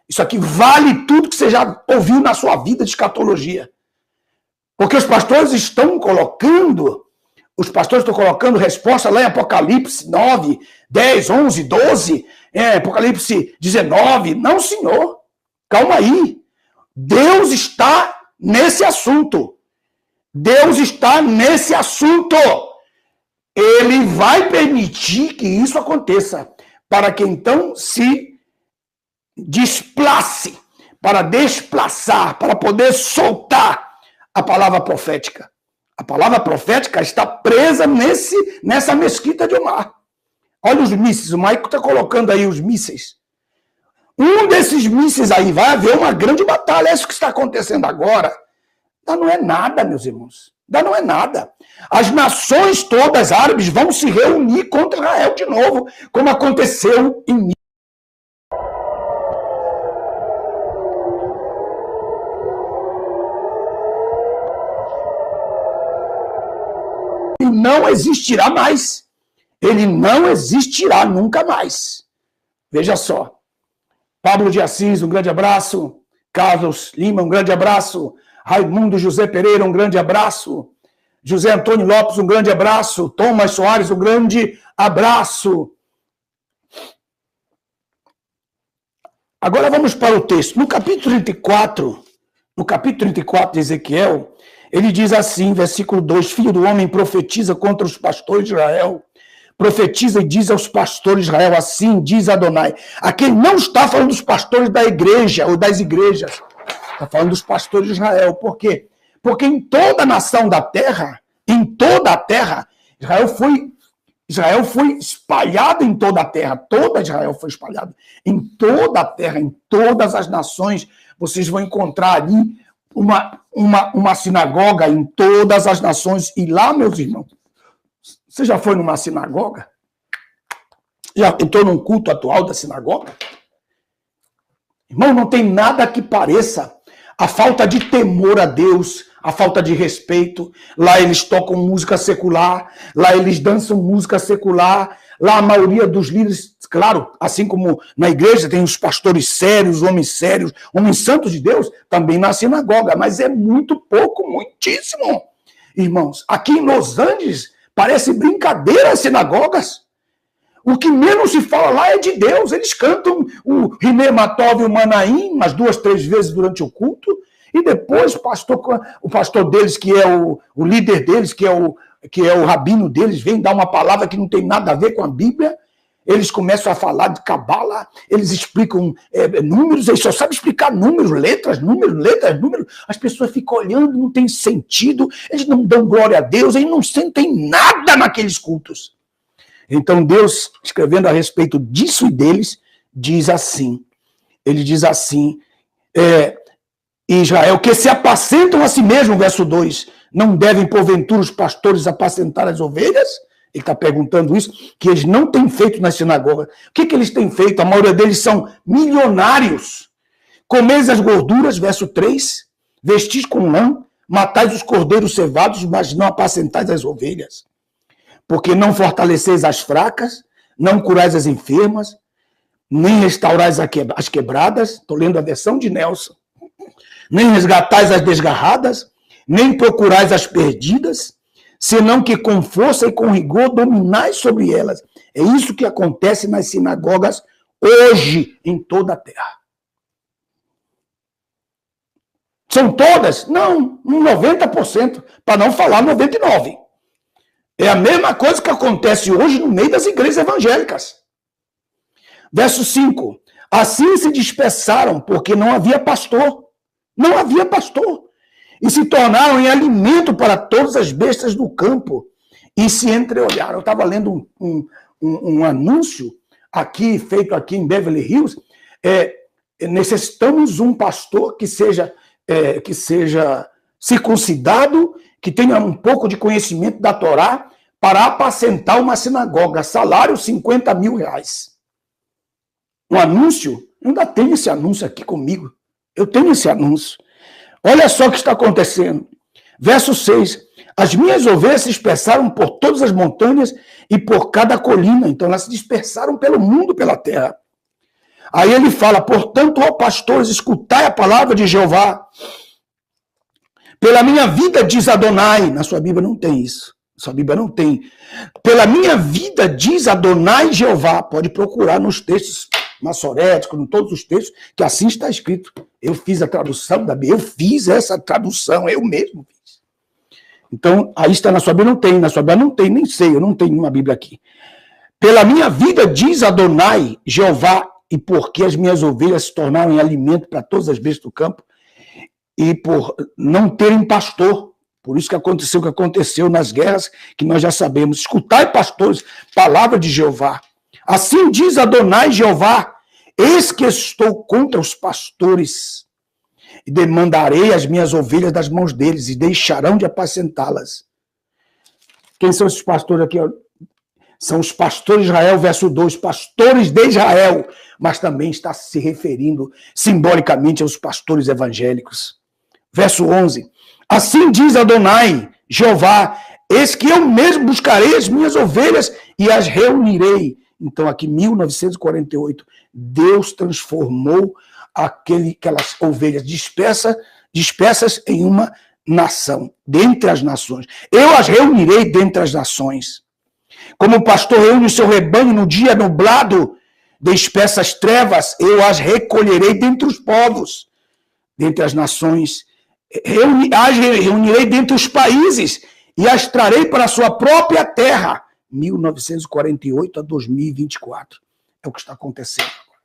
isso aqui vale tudo que você já ouviu na sua vida de escatologia. Porque os pastores estão colocando resposta lá em Apocalipse 9, 10, 11, 12, Apocalipse 19. Não, senhor, calma aí. Deus está nesse assunto. Deus está nesse assunto. Ele vai permitir que isso aconteça, para que então se desplace, para desplaçar, para poder soltar a palavra profética. A palavra profética está presa nessa mesquita de Omar. Olha os mísseis, o Maico está colocando aí os mísseis. Um desses mísseis aí vai haver uma grande batalha. É isso que está acontecendo agora. Não é nada, meus irmãos. Não é nada. As nações todas árabes vão se reunir contra Israel de novo, como aconteceu em não existirá mais. Ele não existirá nunca mais. Veja só. Pablo de Assis, um grande abraço. Carlos Lima, um grande abraço. Raimundo José Pereira, um grande abraço. José Antônio Lopes, um grande abraço. Thomas Soares, um grande abraço. Agora vamos para o texto. No capítulo 34 de Ezequiel, ele diz assim, versículo 2, Filho do homem, profetiza contra os pastores de Israel. Profetiza e diz aos pastores de Israel, assim diz Adonai. Aqui ele não está falando dos pastores da igreja ou das igrejas. Está falando dos pastores de Israel. Por quê? Porque em toda a nação da terra, em toda a terra, Israel foi espalhado em toda a terra. Toda Israel foi espalhada. Em toda a terra, em todas as nações, vocês vão encontrar ali uma sinagoga em todas as nações. E lá, meus irmãos, você já foi numa sinagoga? Já entrou num culto atual da sinagoga? Irmão, não tem nada que pareça a falta de temor a Deus, a falta de respeito. Lá eles tocam música secular, lá eles dançam música secular, lá a maioria dos líderes, claro, assim como na igreja tem os pastores sérios, homens santos de Deus, também na sinagoga, mas é muito pouco, muitíssimo. Irmãos, aqui em Los Angeles, parece brincadeira as sinagogas. O que menos se fala lá é de Deus. Eles cantam o Rimei Matov e o Manaim umas 2, 3 vezes durante o culto. E depois o pastor deles, que é o líder deles, que é o rabino deles, vem dar uma palavra que não tem nada a ver com a Bíblia. Eles começam a falar de cabala, eles explicam números, eles só sabem explicar números, letras. As pessoas ficam olhando, não tem sentido, eles não dão glória a Deus, eles não sentem nada naqueles cultos. Então Deus, escrevendo a respeito disso e deles, diz assim, ele diz assim, Israel, que se apacentam a si mesmo, verso 2, não devem porventura os pastores apacentar as ovelhas? Ele está perguntando isso, que eles não têm feito na sinagoga. O que eles têm feito? A maioria deles são milionários. Comeis as gorduras, verso 3, vestis com lã, matais os cordeiros cevados, mas não apacentais as ovelhas. Porque não fortaleceis as fracas, não curais as enfermas, nem restaurais as quebradas, estou lendo a versão de Nelson, nem resgatais as desgarradas, nem procurais as perdidas, senão que com força e com rigor dominais sobre elas. É isso que acontece nas sinagogas hoje em toda a terra. São todas? Não, 90%, para não falar 99%. É a mesma coisa que acontece hoje no meio das igrejas evangélicas. Verso 5. Assim se dispersaram, porque não havia pastor. Não havia pastor. E se tornaram em alimento para todas as bestas do campo. E se entreolharam. Eu estava lendo um anúncio aqui, feito aqui em Beverly Hills. Necessitamos um pastor que seja circuncidado, que tenha um pouco de conhecimento da Torá, para apacentar uma sinagoga. Salário R$50 mil. Um anúncio? Eu ainda tenho esse anúncio aqui comigo. Eu tenho esse anúncio. Olha só o que está acontecendo. Verso 6. As minhas ovelhas se dispersaram por todas as montanhas e por cada colina. Então elas se dispersaram pelo mundo, pela terra. Aí ele fala, portanto, ó pastores, escutai a palavra de Jeová. Pela minha vida, diz Adonai. Na sua Bíblia não tem isso. Na sua Bíblia não tem. Pela minha vida, diz Adonai Jeová. Pode procurar nos textos maçoréticos, em todos os textos, que assim está escrito. Eu fiz a tradução da Bíblia. Eu fiz essa tradução, eu mesmo fiz. Então, aí está na sua Bíblia, não tem. Na sua Bíblia não tem, nem sei, eu não tenho uma Bíblia aqui. Pela minha vida, diz Adonai Jeová, e porque as minhas ovelhas se tornaram em alimento para todas as bestas do campo, e por não terem pastor. Por isso que aconteceu o que aconteceu nas guerras, que nós já sabemos. Escutai, pastores, palavra de Jeová. Assim diz Adonai Jeová, eis que estou contra os pastores, e demandarei as minhas ovelhas das mãos deles, e deixarão de apacentá-las. Quem são esses pastores aqui? São os pastores de Israel, verso 2, pastores de Israel, mas também está se referindo simbolicamente aos pastores evangélicos. Verso 11, assim diz Adonai, Jeová, eis que eu mesmo buscarei as minhas ovelhas e as reunirei. Então aqui, 1948, Deus transformou aquelas ovelhas dispersas em uma nação, dentre as nações. Eu as reunirei dentre as nações. Como o pastor reúne o seu rebanho no dia nublado de espessas trevas, eu as recolherei dentre os povos, dentre as nações. As reunirei dentre os países e as trarei para a sua própria terra. 1948 a 2024. É o que está acontecendo agora.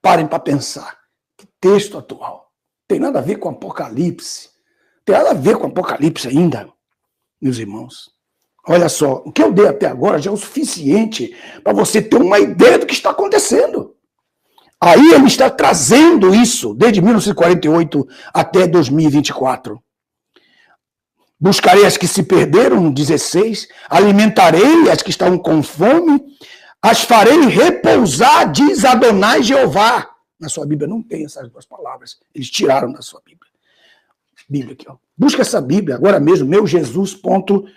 Parem para pensar. Que texto atual. Tem nada a ver com Apocalipse. Tem nada a ver com Apocalipse ainda, meus irmãos. Olha só, o que eu dei até agora já é o suficiente para você ter uma ideia do que está acontecendo. Aí ele está trazendo isso desde 1948 até 2024. Buscarei as que se perderam, 16, alimentarei as que estão com fome, as farei repousar, diz Adonai Jeová. Na sua Bíblia não tem essas duas palavras, eles tiraram da sua Bíblia. Bíblia aqui, ó. Busca essa Bíblia agora mesmo, meujesus.org.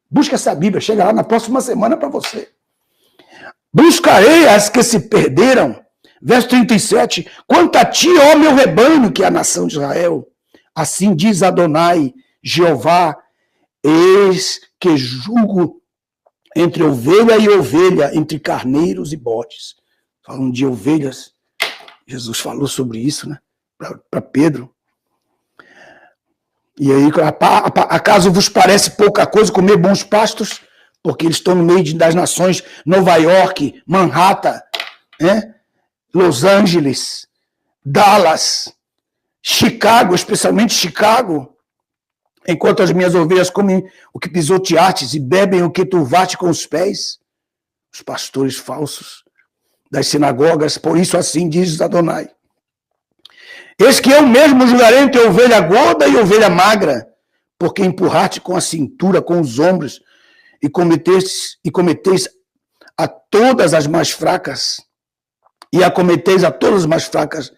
Busca essa Bíblia, chega lá na próxima semana para você. Buscarei as que se perderam. Verso 37, quanto a ti, ó meu rebanho, que é a nação de Israel, assim diz Adonai, Jeová, eis que julgo entre ovelha e ovelha, entre carneiros e bodes. Falando de ovelhas, Jesus falou sobre isso, né? Para Pedro. E aí, acaso vos parece pouca coisa comer bons pastos? Porque eles estão no meio das nações, Nova York, Manhattan, né? Los Angeles, Dallas, Chicago, especialmente Chicago, enquanto as minhas ovelhas comem o que pisoteastes e bebem o que turvaste com os pés. Os pastores falsos das sinagogas, por isso assim diz Adonai. Eis que eu mesmo julgarei entre ovelha gorda e ovelha magra, porque empurraste com a cintura, com os ombros, e cometeis a todas as mais fracas, e acometeis a todas as mais fracas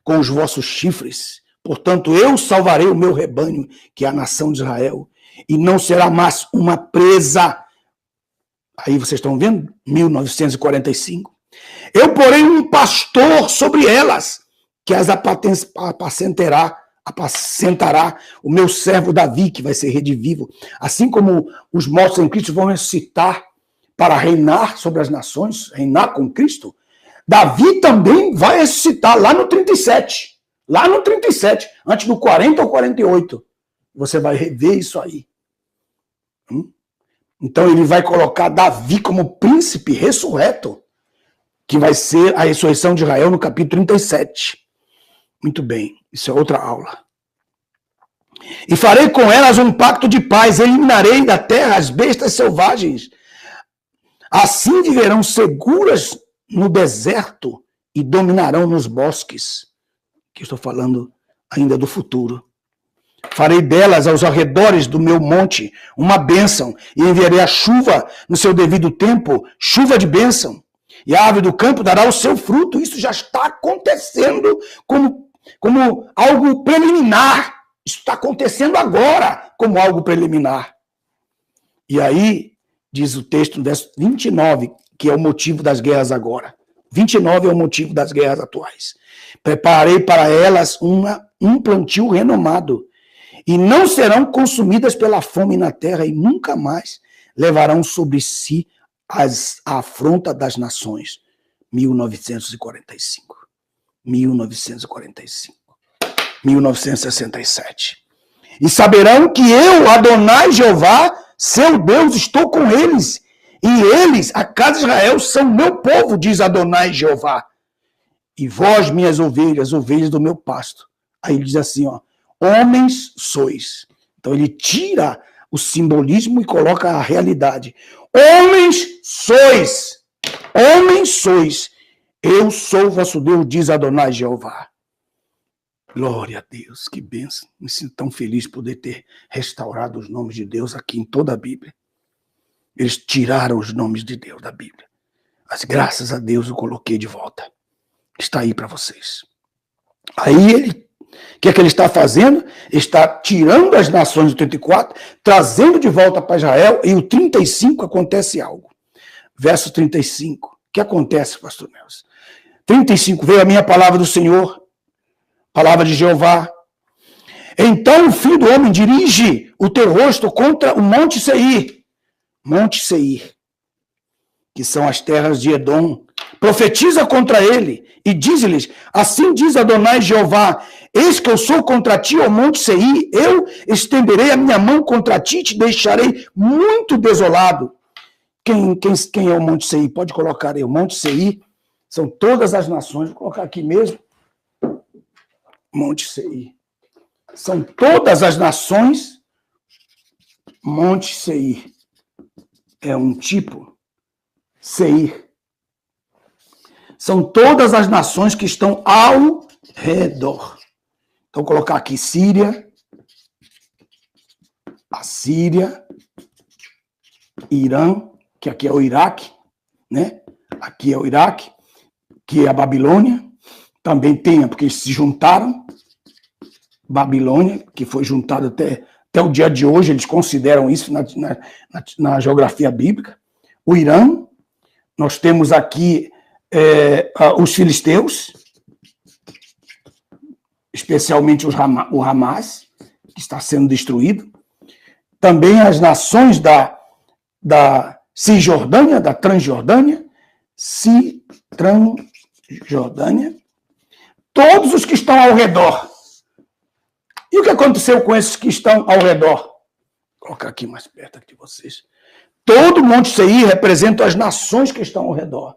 com os vossos chifres. Portanto, eu salvarei o meu rebanho, que é a nação de Israel, e não será mais uma presa. Aí vocês estão vendo? 1945. Eu porei um pastor sobre elas, que as apacentará o meu servo Davi, que vai ser redivivo. Assim como os mortos em Cristo vão ressuscitar para reinar sobre as nações, reinar com Cristo, Davi também vai ressuscitar lá no 37. Lá no 37, antes do 40 ou 48. Você vai rever isso aí. Então ele vai colocar Davi como príncipe ressurreto, que vai ser a ressurreição de Israel no capítulo 37. Muito bem, isso é outra aula. E farei com elas um pacto de paz, eliminarei da terra as bestas selvagens. Assim viverão seguras no deserto e dominarão nos bosques. Que estou falando ainda do futuro. Farei delas aos arredores do meu monte uma bênção e enviarei a chuva no seu devido tempo, chuva de bênção. E a árvore do campo dará o seu fruto. Isso já está acontecendo como algo preliminar. Isso está acontecendo agora como algo preliminar. E aí, diz o texto no verso 29, que é o motivo das guerras agora. 29 é o motivo das guerras atuais. Preparei para elas um plantio renomado, e não serão consumidas pela fome na terra, e nunca mais levarão sobre si a afronta das nações. 1945. 1945. 1967. E saberão que eu, Adonai Jeová, seu Deus, estou com eles, e eles, a casa de Israel, são meu povo, diz Adonai Jeová. E vós, minhas ovelhas, ovelhas do meu pasto. Aí ele diz assim, ó, homens sois. Então ele tira o simbolismo e coloca a realidade. Homens sois. Homens sois. Eu sou o vosso Deus, diz Adonai Jeová. Glória a Deus, que bênção. Me sinto tão feliz de poder ter restaurado os nomes de Deus aqui em toda a Bíblia. Eles tiraram os nomes de Deus da Bíblia. Mas graças a Deus eu coloquei de volta. Está aí para vocês. Aí ele, o que é que ele está fazendo? Está tirando as nações do 34, trazendo de volta para Israel, e o 35 acontece algo. Verso 35. O que acontece, pastor Nelson? 35, veio a minha palavra do Senhor, palavra de Jeová. Então o filho do homem dirige o teu rosto contra o Monte Seir. Monte Seir, que são as terras de Edom. Profetiza contra ele e diz-lhes, assim diz Adonai Jeová, eis que eu sou contra ti, ó Monte Seir, eu estenderei a minha mão contra ti e te deixarei muito desolado. Quem é o Monte Seir? Pode colocar aí, o Monte Seir são todas as nações, vou colocar aqui mesmo, Monte Seir. São todas as nações, Monte Seir. É um tipo, Seir. São todas as nações que estão ao redor. Então, vou colocar aqui Síria, Assíria, Irã, que aqui é o Iraque, né? Aqui é o Iraque, que é a Babilônia. Também tem, porque eles se juntaram. Babilônia, que foi juntado até o dia de hoje, eles consideram isso na geografia bíblica. O Irã, nós temos aqui os filisteus, especialmente o Hamas, que está sendo destruído. Também as nações da Cisjordânia, da Transjordânia, todos os que estão ao redor. E o que aconteceu com esses que estão ao redor? Vou colocar aqui mais perto de vocês. Todo o Monte Seir representa as nações que estão ao redor.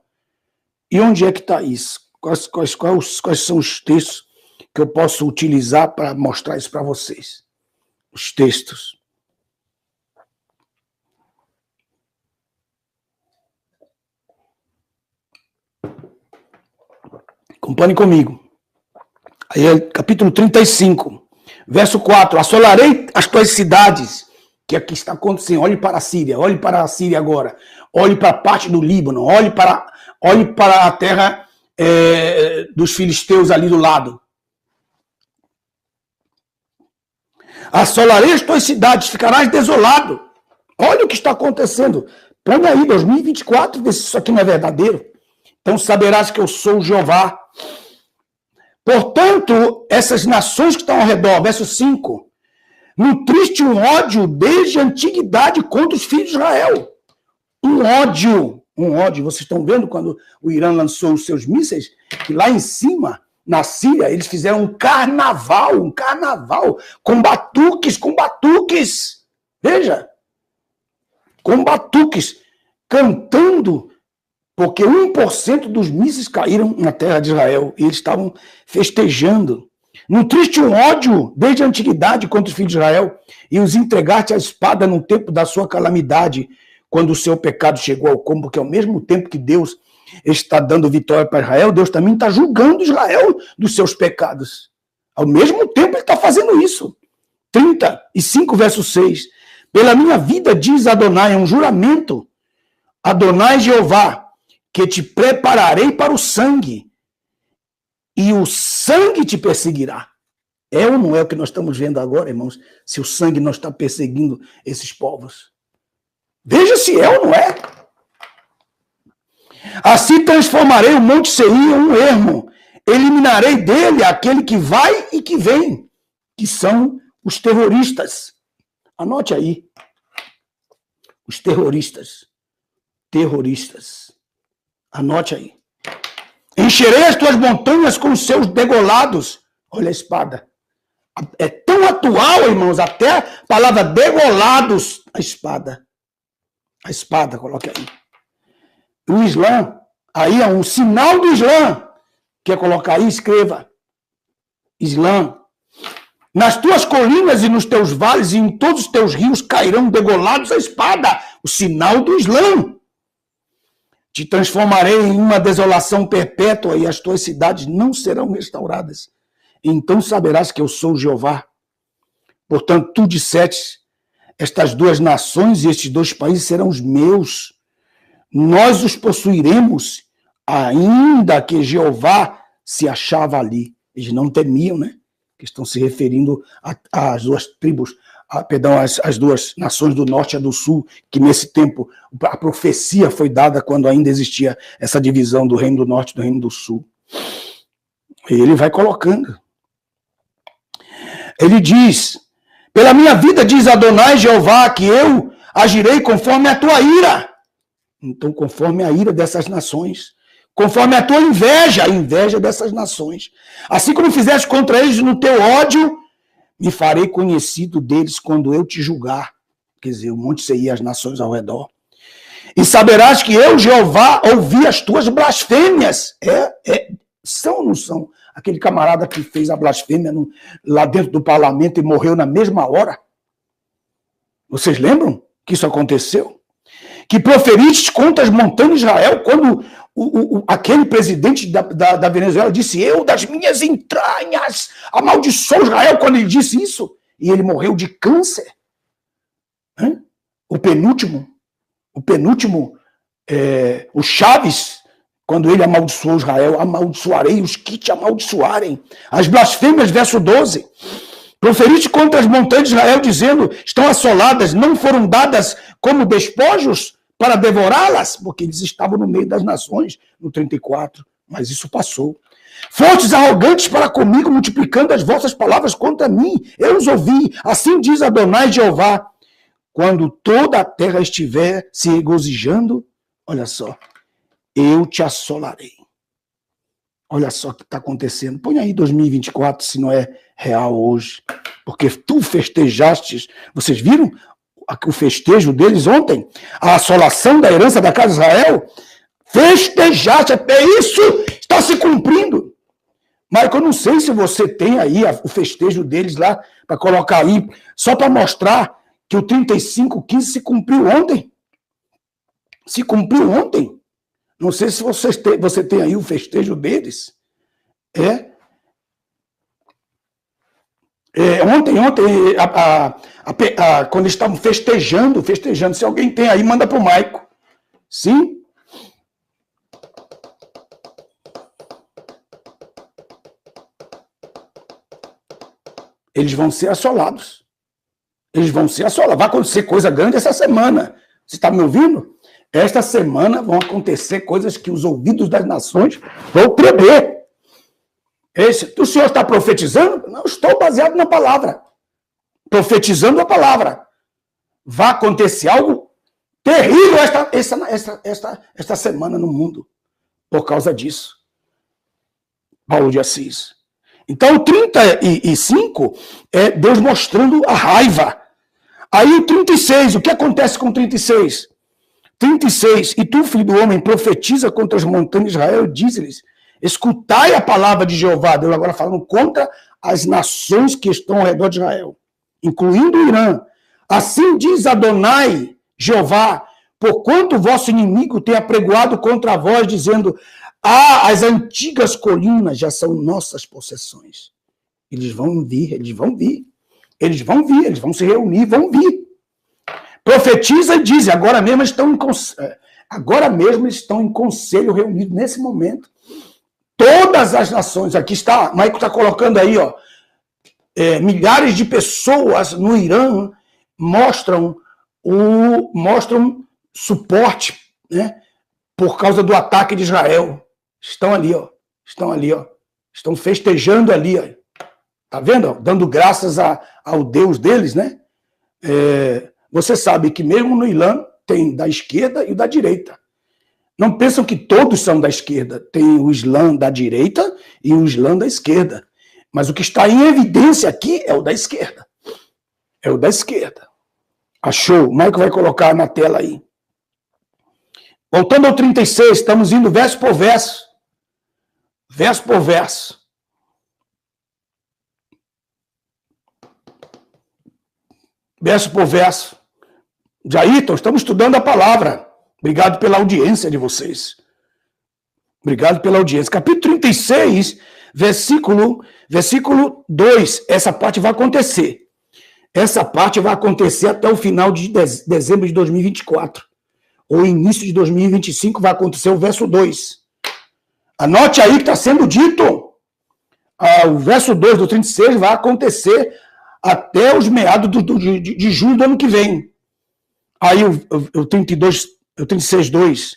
E onde é que está isso? Quais são os textos que eu posso utilizar para mostrar isso para vocês? Os textos. Acompanhe comigo. Aí é capítulo 35, verso 4. Assolarei as tuas cidades, que aqui está acontecendo. Olhe para a Síria agora. Olhe para a parte do Líbano, olhe para a terra dos filisteus ali do lado. Assolarei as tuas cidades, ficarás desolado. Olha o que está acontecendo. Põe aí, 2024, vê se isso aqui não é verdadeiro. Então saberás que eu sou o Jeová. Portanto, essas nações que estão ao redor, verso 5, nutriste um ódio desde a antiguidade contra os filhos de Israel. Um ódio. Vocês estão vendo quando o Irã lançou os seus mísseis, que lá em cima na Síria, eles fizeram um carnaval, com batuques. Veja, com batuques, cantando, porque 1% dos mísseis caíram na terra de Israel, e eles estavam festejando. Nutriste um ódio desde a antiguidade contra os filhos de Israel, e os entregaste à espada no tempo da sua calamidade, quando o seu pecado chegou ao cúmulo, porque ao mesmo tempo que Deus está dando vitória para Israel, Deus também está julgando Israel dos seus pecados. Ao mesmo tempo ele está fazendo isso. 35, verso 6. Pela minha vida, diz Adonai, é um juramento, Adonai Jeová, que te prepararei para o sangue, e o sangue te perseguirá. É ou não é o que nós estamos vendo agora, irmãos? Se o sangue não está perseguindo esses povos. Veja se é ou não é. Assim transformarei o Monte Seir em um ermo. Eliminarei dele aquele que vai e que vem, que são os terroristas. Anote aí. Os terroristas. Anote aí. Encherei as tuas montanhas com os seus degolados. Olha a espada. É tão atual, irmãos, até a palavra degolados, a espada. A espada, coloque aí. O Islã, aí é um sinal do Islã. Quer colocar aí? Escreva. Islã. Nas tuas colinas e nos teus vales e em todos os teus rios cairão degolados a espada. O sinal do Islã. Te transformarei em uma desolação perpétua e as tuas cidades não serão restauradas. Então saberás que eu sou Jeová. Portanto, tu disseste, estas duas nações e estes dois países serão os meus. Nós os possuiremos, ainda que Jeová se achava ali. Eles não temiam, né? Que estão se referindo às duas tribos, às duas nações do norte e do sul, que nesse tempo a profecia foi dada quando ainda existia essa divisão do reino do norte e do reino do sul. E ele vai colocando. Ele diz, pela minha vida, diz Adonai Jeová, que eu agirei conforme a tua ira. Então, conforme a ira dessas nações, conforme a tua inveja, a inveja dessas nações. Assim como fizeste contra eles no teu ódio, me farei conhecido deles quando eu te julgar. Quer dizer, o Monte Seir e as nações ao redor. E saberás que eu, Jeová, ouvi as tuas blasfêmias. São ou não são? Aquele camarada que fez a blasfêmia lá dentro do parlamento e morreu na mesma hora. Vocês lembram que isso aconteceu? Que proferiste contra as montanhas de Israel, quando aquele presidente da Venezuela disse, eu das minhas entranhas amaldiçoo Israel, quando ele disse isso, e ele morreu de câncer. O penúltimo, o Chaves, quando ele amaldiçoou Israel, amaldiçoarei os que te amaldiçoarem. As blasfêmias, verso 12. Proferiste contra as montanhas de Israel, dizendo, estão assoladas, não foram dadas como despojos para devorá-las, porque eles estavam no meio das nações, no 34, mas isso passou. Fostes arrogantes para comigo, multiplicando as vossas palavras contra mim. Eu os ouvi, assim diz Adonai Jeová, quando toda a terra estiver se regozijando, olha só, eu te assolarei. Olha só o que está acontecendo. Põe aí 2024, se não é real hoje. Porque tu festejaste, vocês viram o festejo deles ontem? A assolação da herança da casa de Israel? Festejaste, até isso está se cumprindo. Michael, eu não sei se você tem aí o festejo deles lá, para colocar aí, só para mostrar que o 35:15 se cumpriu ontem. Se cumpriu ontem. Não sei se você tem aí o festejo deles. Ontem, quando eles estavam festejando, se alguém tem aí, manda para o Maico. Sim? Eles vão ser assolados. Vai acontecer coisa grande essa semana. Você está me ouvindo? Esta semana vão acontecer coisas que os ouvidos das nações vão tremer. O senhor está profetizando? Não, estou baseado na palavra. Profetizando a palavra. Vai acontecer algo terrível esta semana no mundo. Por causa disso. Paulo de Assis. Então, o 35 é Deus mostrando a raiva. Aí o 36, o que acontece com o 36? 36, e tu, filho do homem, profetiza contra as montanhas de Israel e diz-lhes, escutai a palavra de Jeová. Deus agora falando contra as nações que estão ao redor de Israel, incluindo o Irã. Assim diz Adonai, Jeová, porquanto o vosso inimigo tem apregoado contra vós, dizendo, as antigas colinas já são nossas possessões. Eles vão vir, eles vão vir. Eles vão vir, eles vão se reunir, vão vir. Profetiza e diz, agora mesmo estão em conselho reunido nesse momento. Todas as nações, aqui está, Maico está colocando aí, ó, milhares de pessoas no Irã mostram suporte, né, por causa do ataque de Israel. Estão ali, ó, estão festejando ali, ó. Tá vendo? Ó? Dando graças ao Deus deles, né? Você sabe que mesmo no Irã tem da esquerda e da direita. Não pensam que todos são da esquerda. Tem o Islã da direita e o Islã da esquerda. Mas o que está em evidência aqui é o da esquerda. É o da esquerda. Achou? O Michael vai colocar na tela aí. Voltando ao 36, estamos indo verso por verso. Verso por verso. Verso por verso. Jairton, estamos estudando a palavra. Obrigado pela audiência de vocês. Obrigado pela audiência. Capítulo 36, versículo 2. Essa parte vai acontecer. Essa parte vai acontecer até o final de dezembro de 2024. Ou início de 2025 vai acontecer o verso 2. Anote aí que está sendo dito. O verso 2 do 36 vai acontecer até os meados de julho do ano que vem. Aí o 36, 2.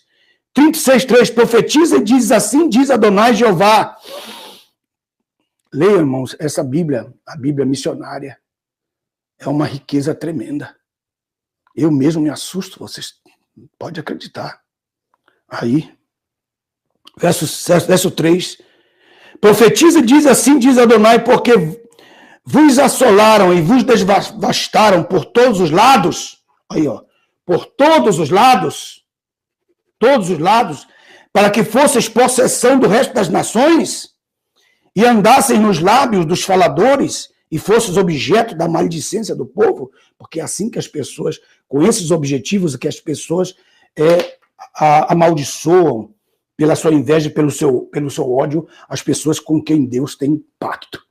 36, 3. Profetiza e diz assim, diz Adonai Jeová. Leia, irmãos, essa Bíblia, a Bíblia missionária, é uma riqueza tremenda. Eu mesmo me assusto, vocês podem acreditar. Aí, verso 3. Profetiza e diz assim, diz Adonai, porque vos assolaram e vos devastaram por todos os lados. Aí, ó. Por todos os lados, para que fosseis possessão do resto das nações e andassem nos lábios dos faladores e fosseis objeto da maledicência do povo, porque é assim que as pessoas, com esses objetivos, que as pessoas amaldiçoam pela sua inveja, pelo seu ódio, as pessoas com quem Deus tem pacto.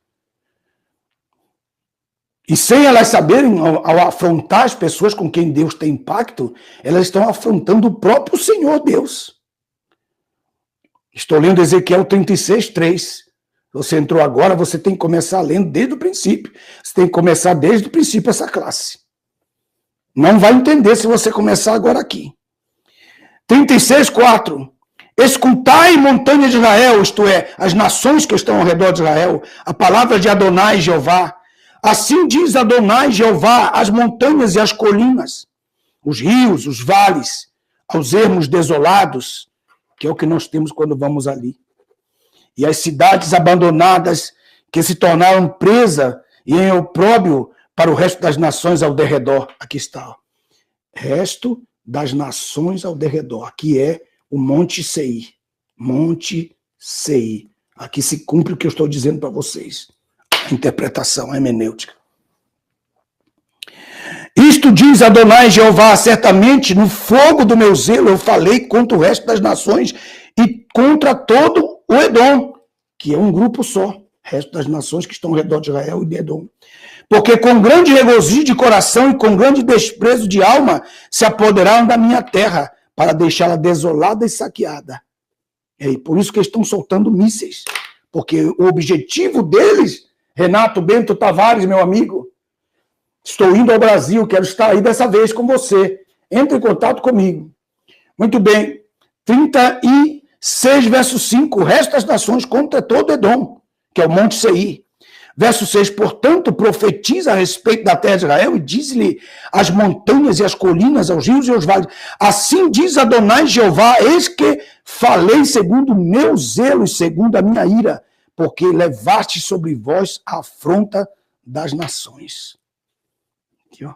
E sem elas saberem, ao afrontar as pessoas com quem Deus tem pacto, elas estão afrontando o próprio Senhor Deus. Estou lendo Ezequiel 36, 3. Você entrou agora, você tem que começar lendo desde o princípio. Você tem que começar desde o princípio essa classe. Não vai entender se você começar agora aqui. 36, 4. Escutai, montanha de Israel, isto é, as nações que estão ao redor de Israel, a palavra de Adonai Jeová. Assim diz Adonai Jeová, as montanhas e as colinas, os rios, os vales, aos ermos desolados, que é o que nós temos quando vamos ali. E as cidades abandonadas, que se tornaram presa e em opróbrio para o resto das nações ao derredor. Aqui está. Resto das nações ao derredor. Aqui é o Monte Seir. Monte Seir. Aqui se cumpre o que eu estou dizendo para vocês. A interpretação, a hermenêutica. Isto diz Adonai Jeová, certamente no fogo do meu zelo eu falei contra o resto das nações e contra todo o Edom, que é um grupo só, resto das nações que estão ao redor de Israel e de Edom. Porque com grande regozijo de coração e com grande desprezo de alma se apoderaram da minha terra para deixá-la desolada e saqueada. E por isso que eles estão soltando mísseis, porque o objetivo deles, Renato Bento Tavares, meu amigo, estou indo ao Brasil, quero estar aí dessa vez com você. Entre em contato comigo. Muito bem. 36, verso 5. O resto das nações contra todo Edom, que é o Monte Seir. Verso 6. Portanto, profetiza a respeito da terra de Israel e diz-lhe as montanhas e as colinas, aos rios e aos vales. Assim diz Adonai Jeová, eis que falei segundo o meu zelo e segundo a minha ira, porque levaste sobre vós a afronta das nações. Aqui, ó.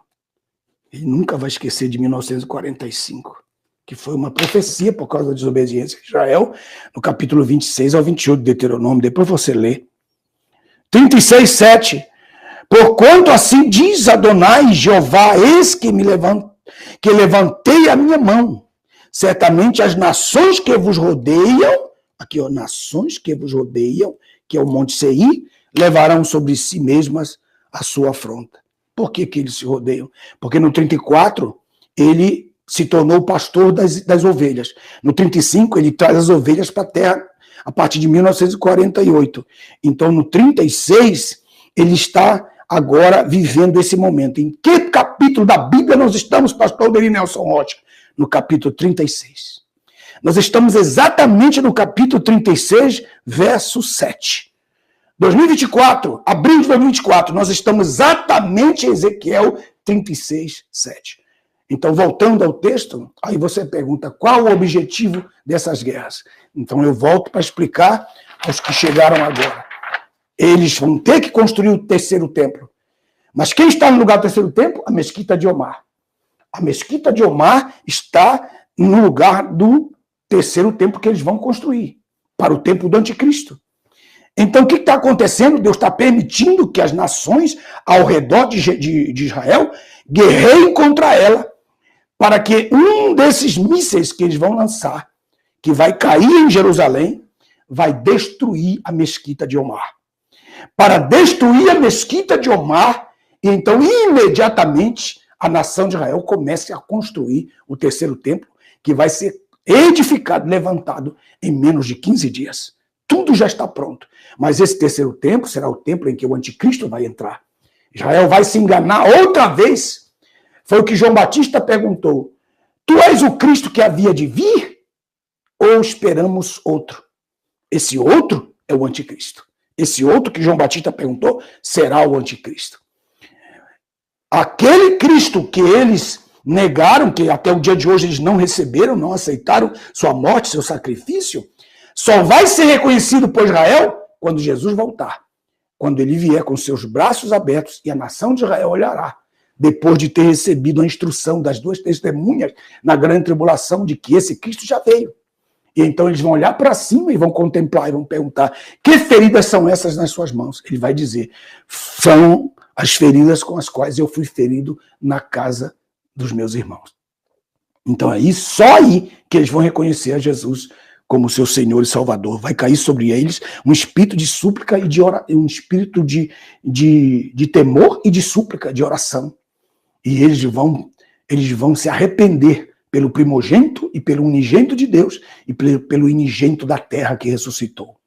Ele nunca vai esquecer de 1945, que foi uma profecia por causa da desobediência de Israel, no capítulo 26 ao 28 de Deuteronômio. Depois você lê. 36, 7. Porquanto assim diz Adonai Jeová, eis que levantei a minha mão. Certamente as nações que vos rodeiam, aqui ó, nações que vos rodeiam, que é o Monte Seir, levarão sobre si mesmas a sua afronta. Por que eles se rodeiam? Porque no 34, ele se tornou pastor das ovelhas. No 35, ele traz as ovelhas para a terra a partir de 1948. Então, no 36, ele está agora vivendo esse momento. Em que capítulo da Bíblia nós estamos, pastor Deli Nelson Rocha? No capítulo 36. Nós estamos exatamente no capítulo 36, verso 7. 2024, abril de 2024, nós estamos exatamente em Ezequiel 36, 7. Então, voltando ao texto, aí você pergunta qual o objetivo dessas guerras. Então, eu volto para explicar aos que chegaram agora. Eles vão ter que construir o terceiro templo. Mas quem está no lugar do terceiro templo? A mesquita de Omar. A mesquita de Omar está no lugar do terceiro templo que eles vão construir, para o templo do anticristo. Então, o que está acontecendo? Deus está permitindo que as nações ao redor de Israel guerreiem contra ela, para que um desses mísseis que eles vão lançar, que vai cair em Jerusalém, vai destruir a mesquita de Omar. Para destruir a mesquita de Omar, então, imediatamente, a nação de Israel comece a construir o terceiro templo, que vai ser edificado, levantado em menos de 15 dias. Tudo já está pronto. Mas esse terceiro templo será o templo em que o anticristo vai entrar. Israel vai se enganar outra vez. Foi o que João Batista perguntou. Tu és o Cristo que havia de vir? Ou esperamos outro? Esse outro é o anticristo. Esse outro que João Batista perguntou será o anticristo. Aquele Cristo que eles negaram, que até o dia de hoje eles não receberam, não aceitaram sua morte, seu sacrifício, só vai ser reconhecido por Israel quando Jesus voltar. Quando ele vier com seus braços abertos e a nação de Israel olhará, depois de ter recebido a instrução das duas testemunhas na grande tribulação de que esse Cristo já veio. E então eles vão olhar para cima e vão contemplar e vão perguntar: que feridas são essas nas suas mãos? Ele vai dizer: são as feridas com as quais eu fui ferido na casa dos meus irmãos. Então aí, só aí que eles vão reconhecer a Jesus como seu Senhor e Salvador. Vai cair sobre eles um espírito de súplica e de oração, um espírito de temor e de súplica, de oração. E eles vão se arrepender pelo primogênito e pelo unigênito de Deus e pelo unigênito da terra que ressuscitou.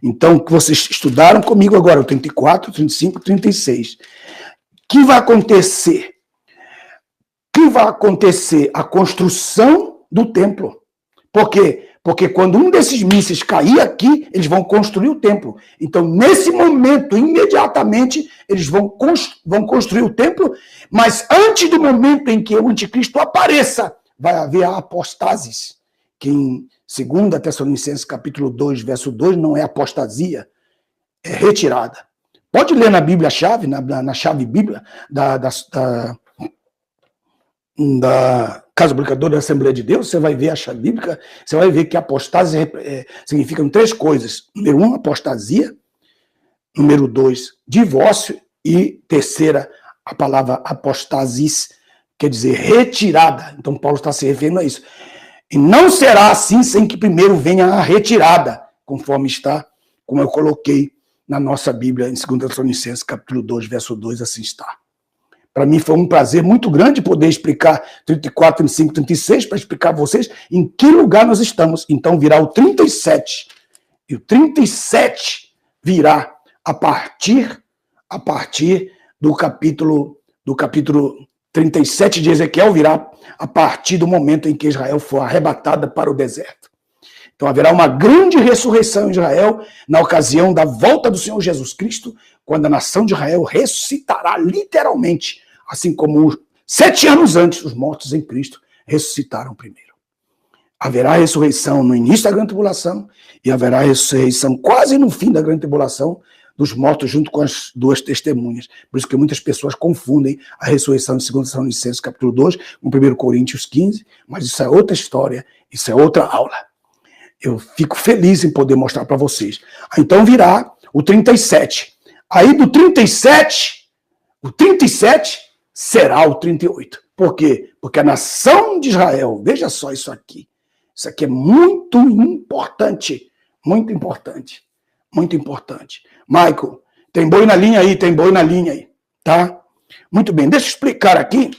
Então, o que vocês estudaram comigo agora, o 34, 35, 36. O que vai acontecer? A construção do templo. Por quê? Porque quando um desses mísseis cair aqui, eles vão construir o templo. Então, nesse momento, imediatamente, eles vão construir o templo, mas antes do momento em que o anticristo apareça, vai haver a apostasis, que em 2 Tessalonicenses capítulo 2, verso 2, não é apostasia, é retirada. Pode ler na Bíblia-chave, na chave Bíblia da Casa Publicadora da Assembleia de Deus, você vai ver a chave bíblica, você vai ver que apostasia significam 3 coisas. Número 1, apostasia. Número 2, divórcio. E terceira, a palavra apostasis, quer dizer retirada. Então Paulo está se referindo a isso. E não será assim sem que primeiro venha a retirada, conforme está, como eu coloquei na nossa Bíblia, em 2 Tessalonicenses, capítulo 2, verso 2, assim está. Para mim foi um prazer muito grande poder explicar 34, 35, 36, para explicar a vocês em que lugar nós estamos. Então virá o 37. E o 37 virá a partir do capítulo 37 de Ezequiel, virá a partir do momento em que Israel for arrebatada para o deserto. Então haverá uma grande ressurreição em Israel na ocasião da volta do Senhor Jesus Cristo, quando a nação de Israel ressuscitará literalmente, assim como 7 anos antes os mortos em Cristo ressuscitaram primeiro. Haverá ressurreição no início da grande tribulação e haverá ressurreição quase no fim da grande tribulação dos mortos junto com as duas testemunhas. Por isso que muitas pessoas confundem a ressurreição de 2 Tessalonicenses capítulo 2 com 1 Coríntios 15, mas isso é outra história, isso é outra aula. Eu fico feliz em poder mostrar para vocês. Então virá o 37. Aí do 37, o 37 será o 38. Por quê? Porque a nação de Israel, veja só isso aqui. Isso aqui é muito importante. Muito importante. Muito importante. Michael, tem boi na linha aí, tá? Muito bem, deixa eu explicar aqui.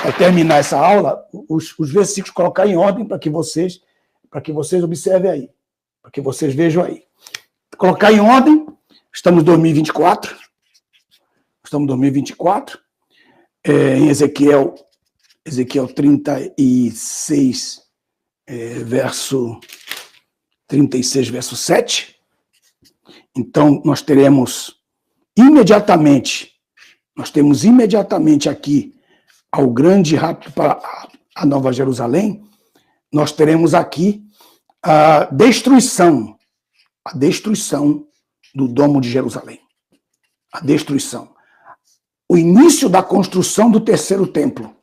Para terminar essa aula, os versículos, colocar em ordem para que vocês observem aí. Para que vocês vejam aí. Colocar em ordem, estamos em 2024. Em Ezequiel 36, verso 7. Então, nós temos imediatamente aqui ao grande rapto para a Nova Jerusalém, nós teremos aqui a destruição do Domo de Jerusalém. A destruição. O início da construção do terceiro templo.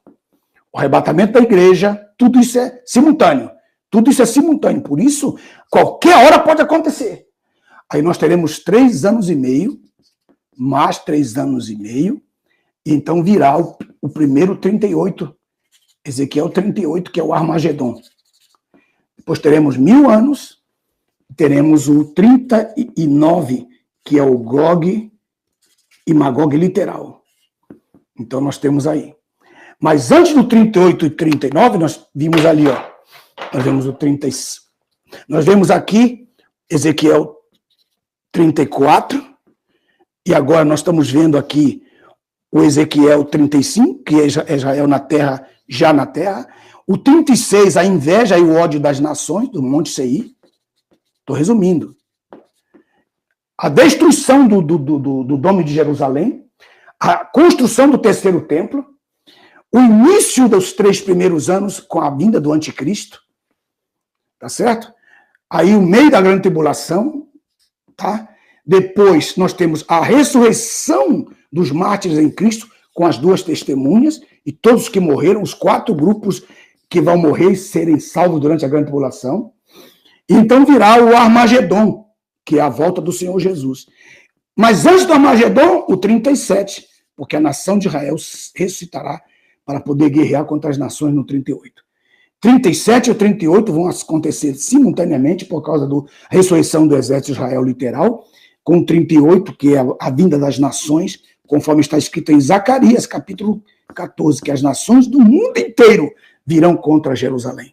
O arrebatamento da igreja, tudo isso é simultâneo. Por isso, qualquer hora pode acontecer. Aí nós teremos 3 anos e meio, mais 3 anos e meio, e então virá o primeiro 38, Ezequiel 38, que é o Armagedon. Depois teremos 1000 anos, teremos o 39, que é o Gog e Magog literal. Então nós temos aí. Mas antes do 38 e 39, nós vimos ali, ó. Nós vemos o 36. Nós vemos aqui Ezequiel 34, e agora nós estamos vendo aqui o Ezequiel 35, que é Israel na terra, já na terra. O 36, a inveja e o ódio das nações, do Monte Seir. Estou resumindo. A destruição do Domo de Jerusalém, a construção do terceiro templo, o início dos 3 primeiros anos com a vinda do anticristo, tá certo? Aí o meio da grande tribulação, tá? Depois nós temos a ressurreição dos mártires em Cristo com as 2 testemunhas e todos que morreram, os 4 grupos que vão morrer e serem salvos durante a grande tribulação. E então virá o Armagedon, que é a volta do Senhor Jesus. Mas antes do Armagedon, o 37, porque a nação de Israel ressuscitará para poder guerrear contra as nações no 38. 37 e 38 vão acontecer simultaneamente por causa da ressurreição do exército de Israel literal, com 38, que é a vinda das nações, conforme está escrito em Zacarias, capítulo 14, que as nações do mundo inteiro virão contra Jerusalém.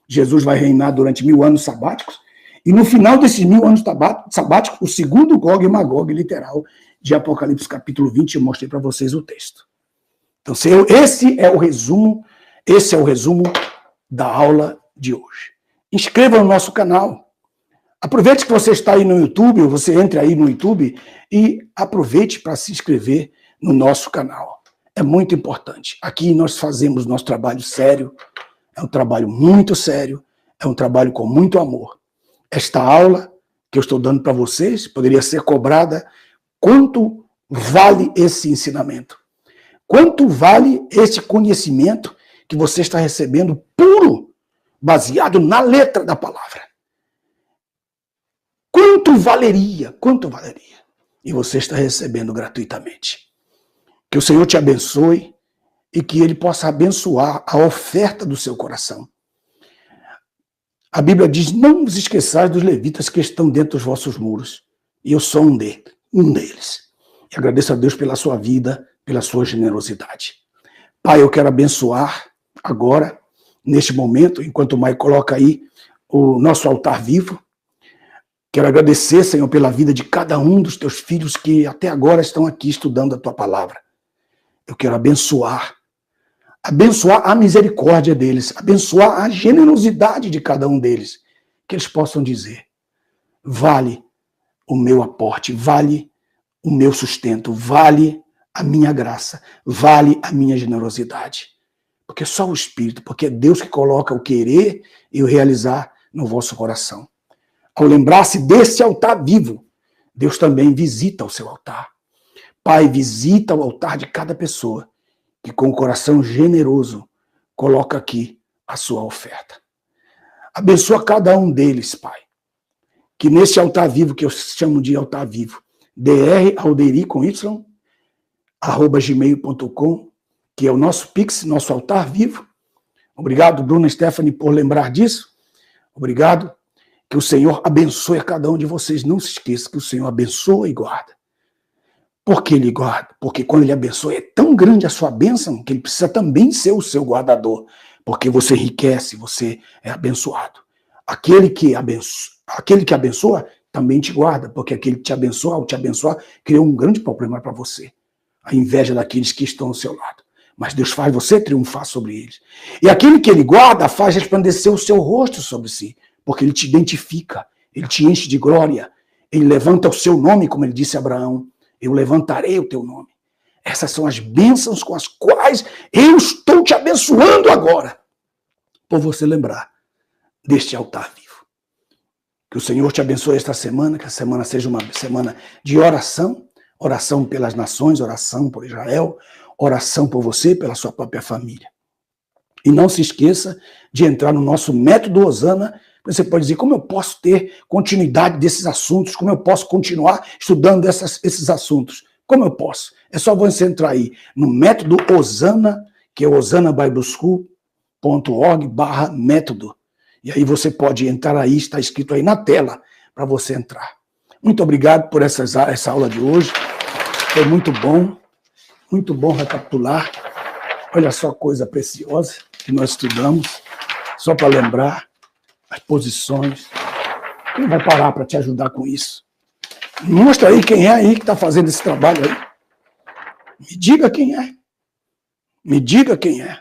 Jesus vai reinar durante 1000 anos sabáticos, e no final desses 1000 anos sabáticos, o segundo Gog e Magog literal de Apocalipse capítulo 20, eu mostrei para vocês o texto. Então, esse é o resumo da aula de hoje. Inscreva no nosso canal. Aproveite que você está aí no YouTube, ou você entre aí no YouTube e aproveite para se inscrever no nosso canal. É muito importante. Aqui nós fazemos nosso trabalho sério, é um trabalho muito sério, é um trabalho com muito amor. Esta aula que eu estou dando para vocês poderia ser cobrada. Quanto vale esse ensinamento? Quanto vale esse conhecimento que você está recebendo puro, baseado na letra da palavra? Quanto valeria? Quanto valeria? E você está recebendo gratuitamente. Que o Senhor te abençoe e que Ele possa abençoar a oferta do seu coração. A Bíblia diz, não vos esqueçais dos levitas que estão dentro dos vossos muros. E eu sou um deles. E agradeço a Deus pela sua vida, pela sua generosidade. Pai, eu quero abençoar agora, neste momento, enquanto o Maicon coloca aí o nosso altar vivo. Quero agradecer, Senhor, pela vida de cada um dos teus filhos que até agora estão aqui estudando a tua palavra. Eu quero abençoar a misericórdia deles, abençoar a generosidade de cada um deles, que eles possam dizer, vale o meu aporte, vale o meu sustento, vale a minha graça, vale a minha generosidade, Porque é só o Espírito, porque é Deus que coloca o querer e o realizar no vosso coração. Ao lembrar-se desse altar vivo, Deus também visita o seu altar. Pai, visita o altar de cada pessoa que com o coração generoso coloca aqui a sua oferta. Abençoa cada um deles, Pai. Que nesse altar vivo, que eu chamo de altar vivo, dralderi com y, @gmail.com, que é o nosso Pix, nosso altar vivo. Obrigado, Bruna e Stephanie, por lembrar disso. Obrigado. Que o Senhor abençoe a cada um de vocês. Não se esqueça que o Senhor abençoa e guarda. Por que Ele guarda? Porque quando Ele abençoa, é tão grande a sua bênção que Ele precisa também ser o seu guardador. Porque você enriquece, você é abençoado. Aquele que abençoa também te guarda, porque aquele que te abençoa, ao te abençoar, criou um grande problema para você. A inveja daqueles que estão ao seu lado. Mas Deus faz você triunfar sobre eles. E aquele que Ele guarda faz resplandecer o seu rosto sobre si, porque Ele te identifica, Ele te enche de glória, Ele levanta o seu nome, como Ele disse a Abraão, eu levantarei o teu nome. Essas são as bênçãos com as quais eu estou te abençoando agora, por você lembrar deste altar vivo. Que o Senhor te abençoe esta semana, que a semana seja uma semana de oração, oração pelas nações, oração por Israel, oração por você, pela sua própria família. E não se esqueça de entrar no nosso método Hosana. Você pode dizer, como eu posso ter continuidade desses assuntos? Como eu posso continuar estudando esses assuntos? Como eu posso? É só você entrar aí no método Hosana, que é hosanabibleschool.org/método. E aí você pode entrar aí, está escrito aí na tela, para você entrar. Muito obrigado por essa aula de hoje. Foi muito bom recapitular. Olha só coisa preciosa que nós estudamos, só para lembrar as posições. Quem vai parar para te ajudar com isso? Mostra aí quem é aí que está fazendo esse trabalho aí. Me diga quem é. Me diga quem é.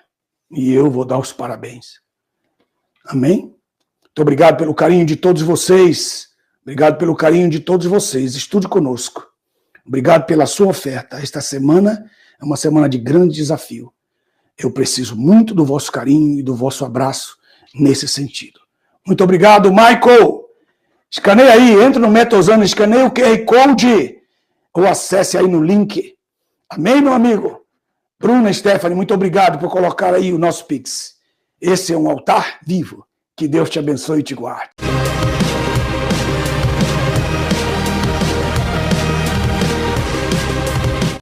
E eu vou dar os parabéns. Amém? Muito obrigado pelo carinho de todos vocês. Obrigado pelo carinho de todos vocês. Estude conosco. Obrigado pela sua oferta. Esta semana é uma semana de grande desafio. Eu preciso muito do vosso carinho e do vosso abraço nesse sentido. Muito obrigado, Michael. Escaneia aí, entra no Método Hosana, escaneia o QR Code ou acesse aí no link. Amém, meu amigo? Bruna e Stephanie, muito obrigado por colocar aí o nosso Pix. Esse é um altar vivo. Que Deus te abençoe e te guarde.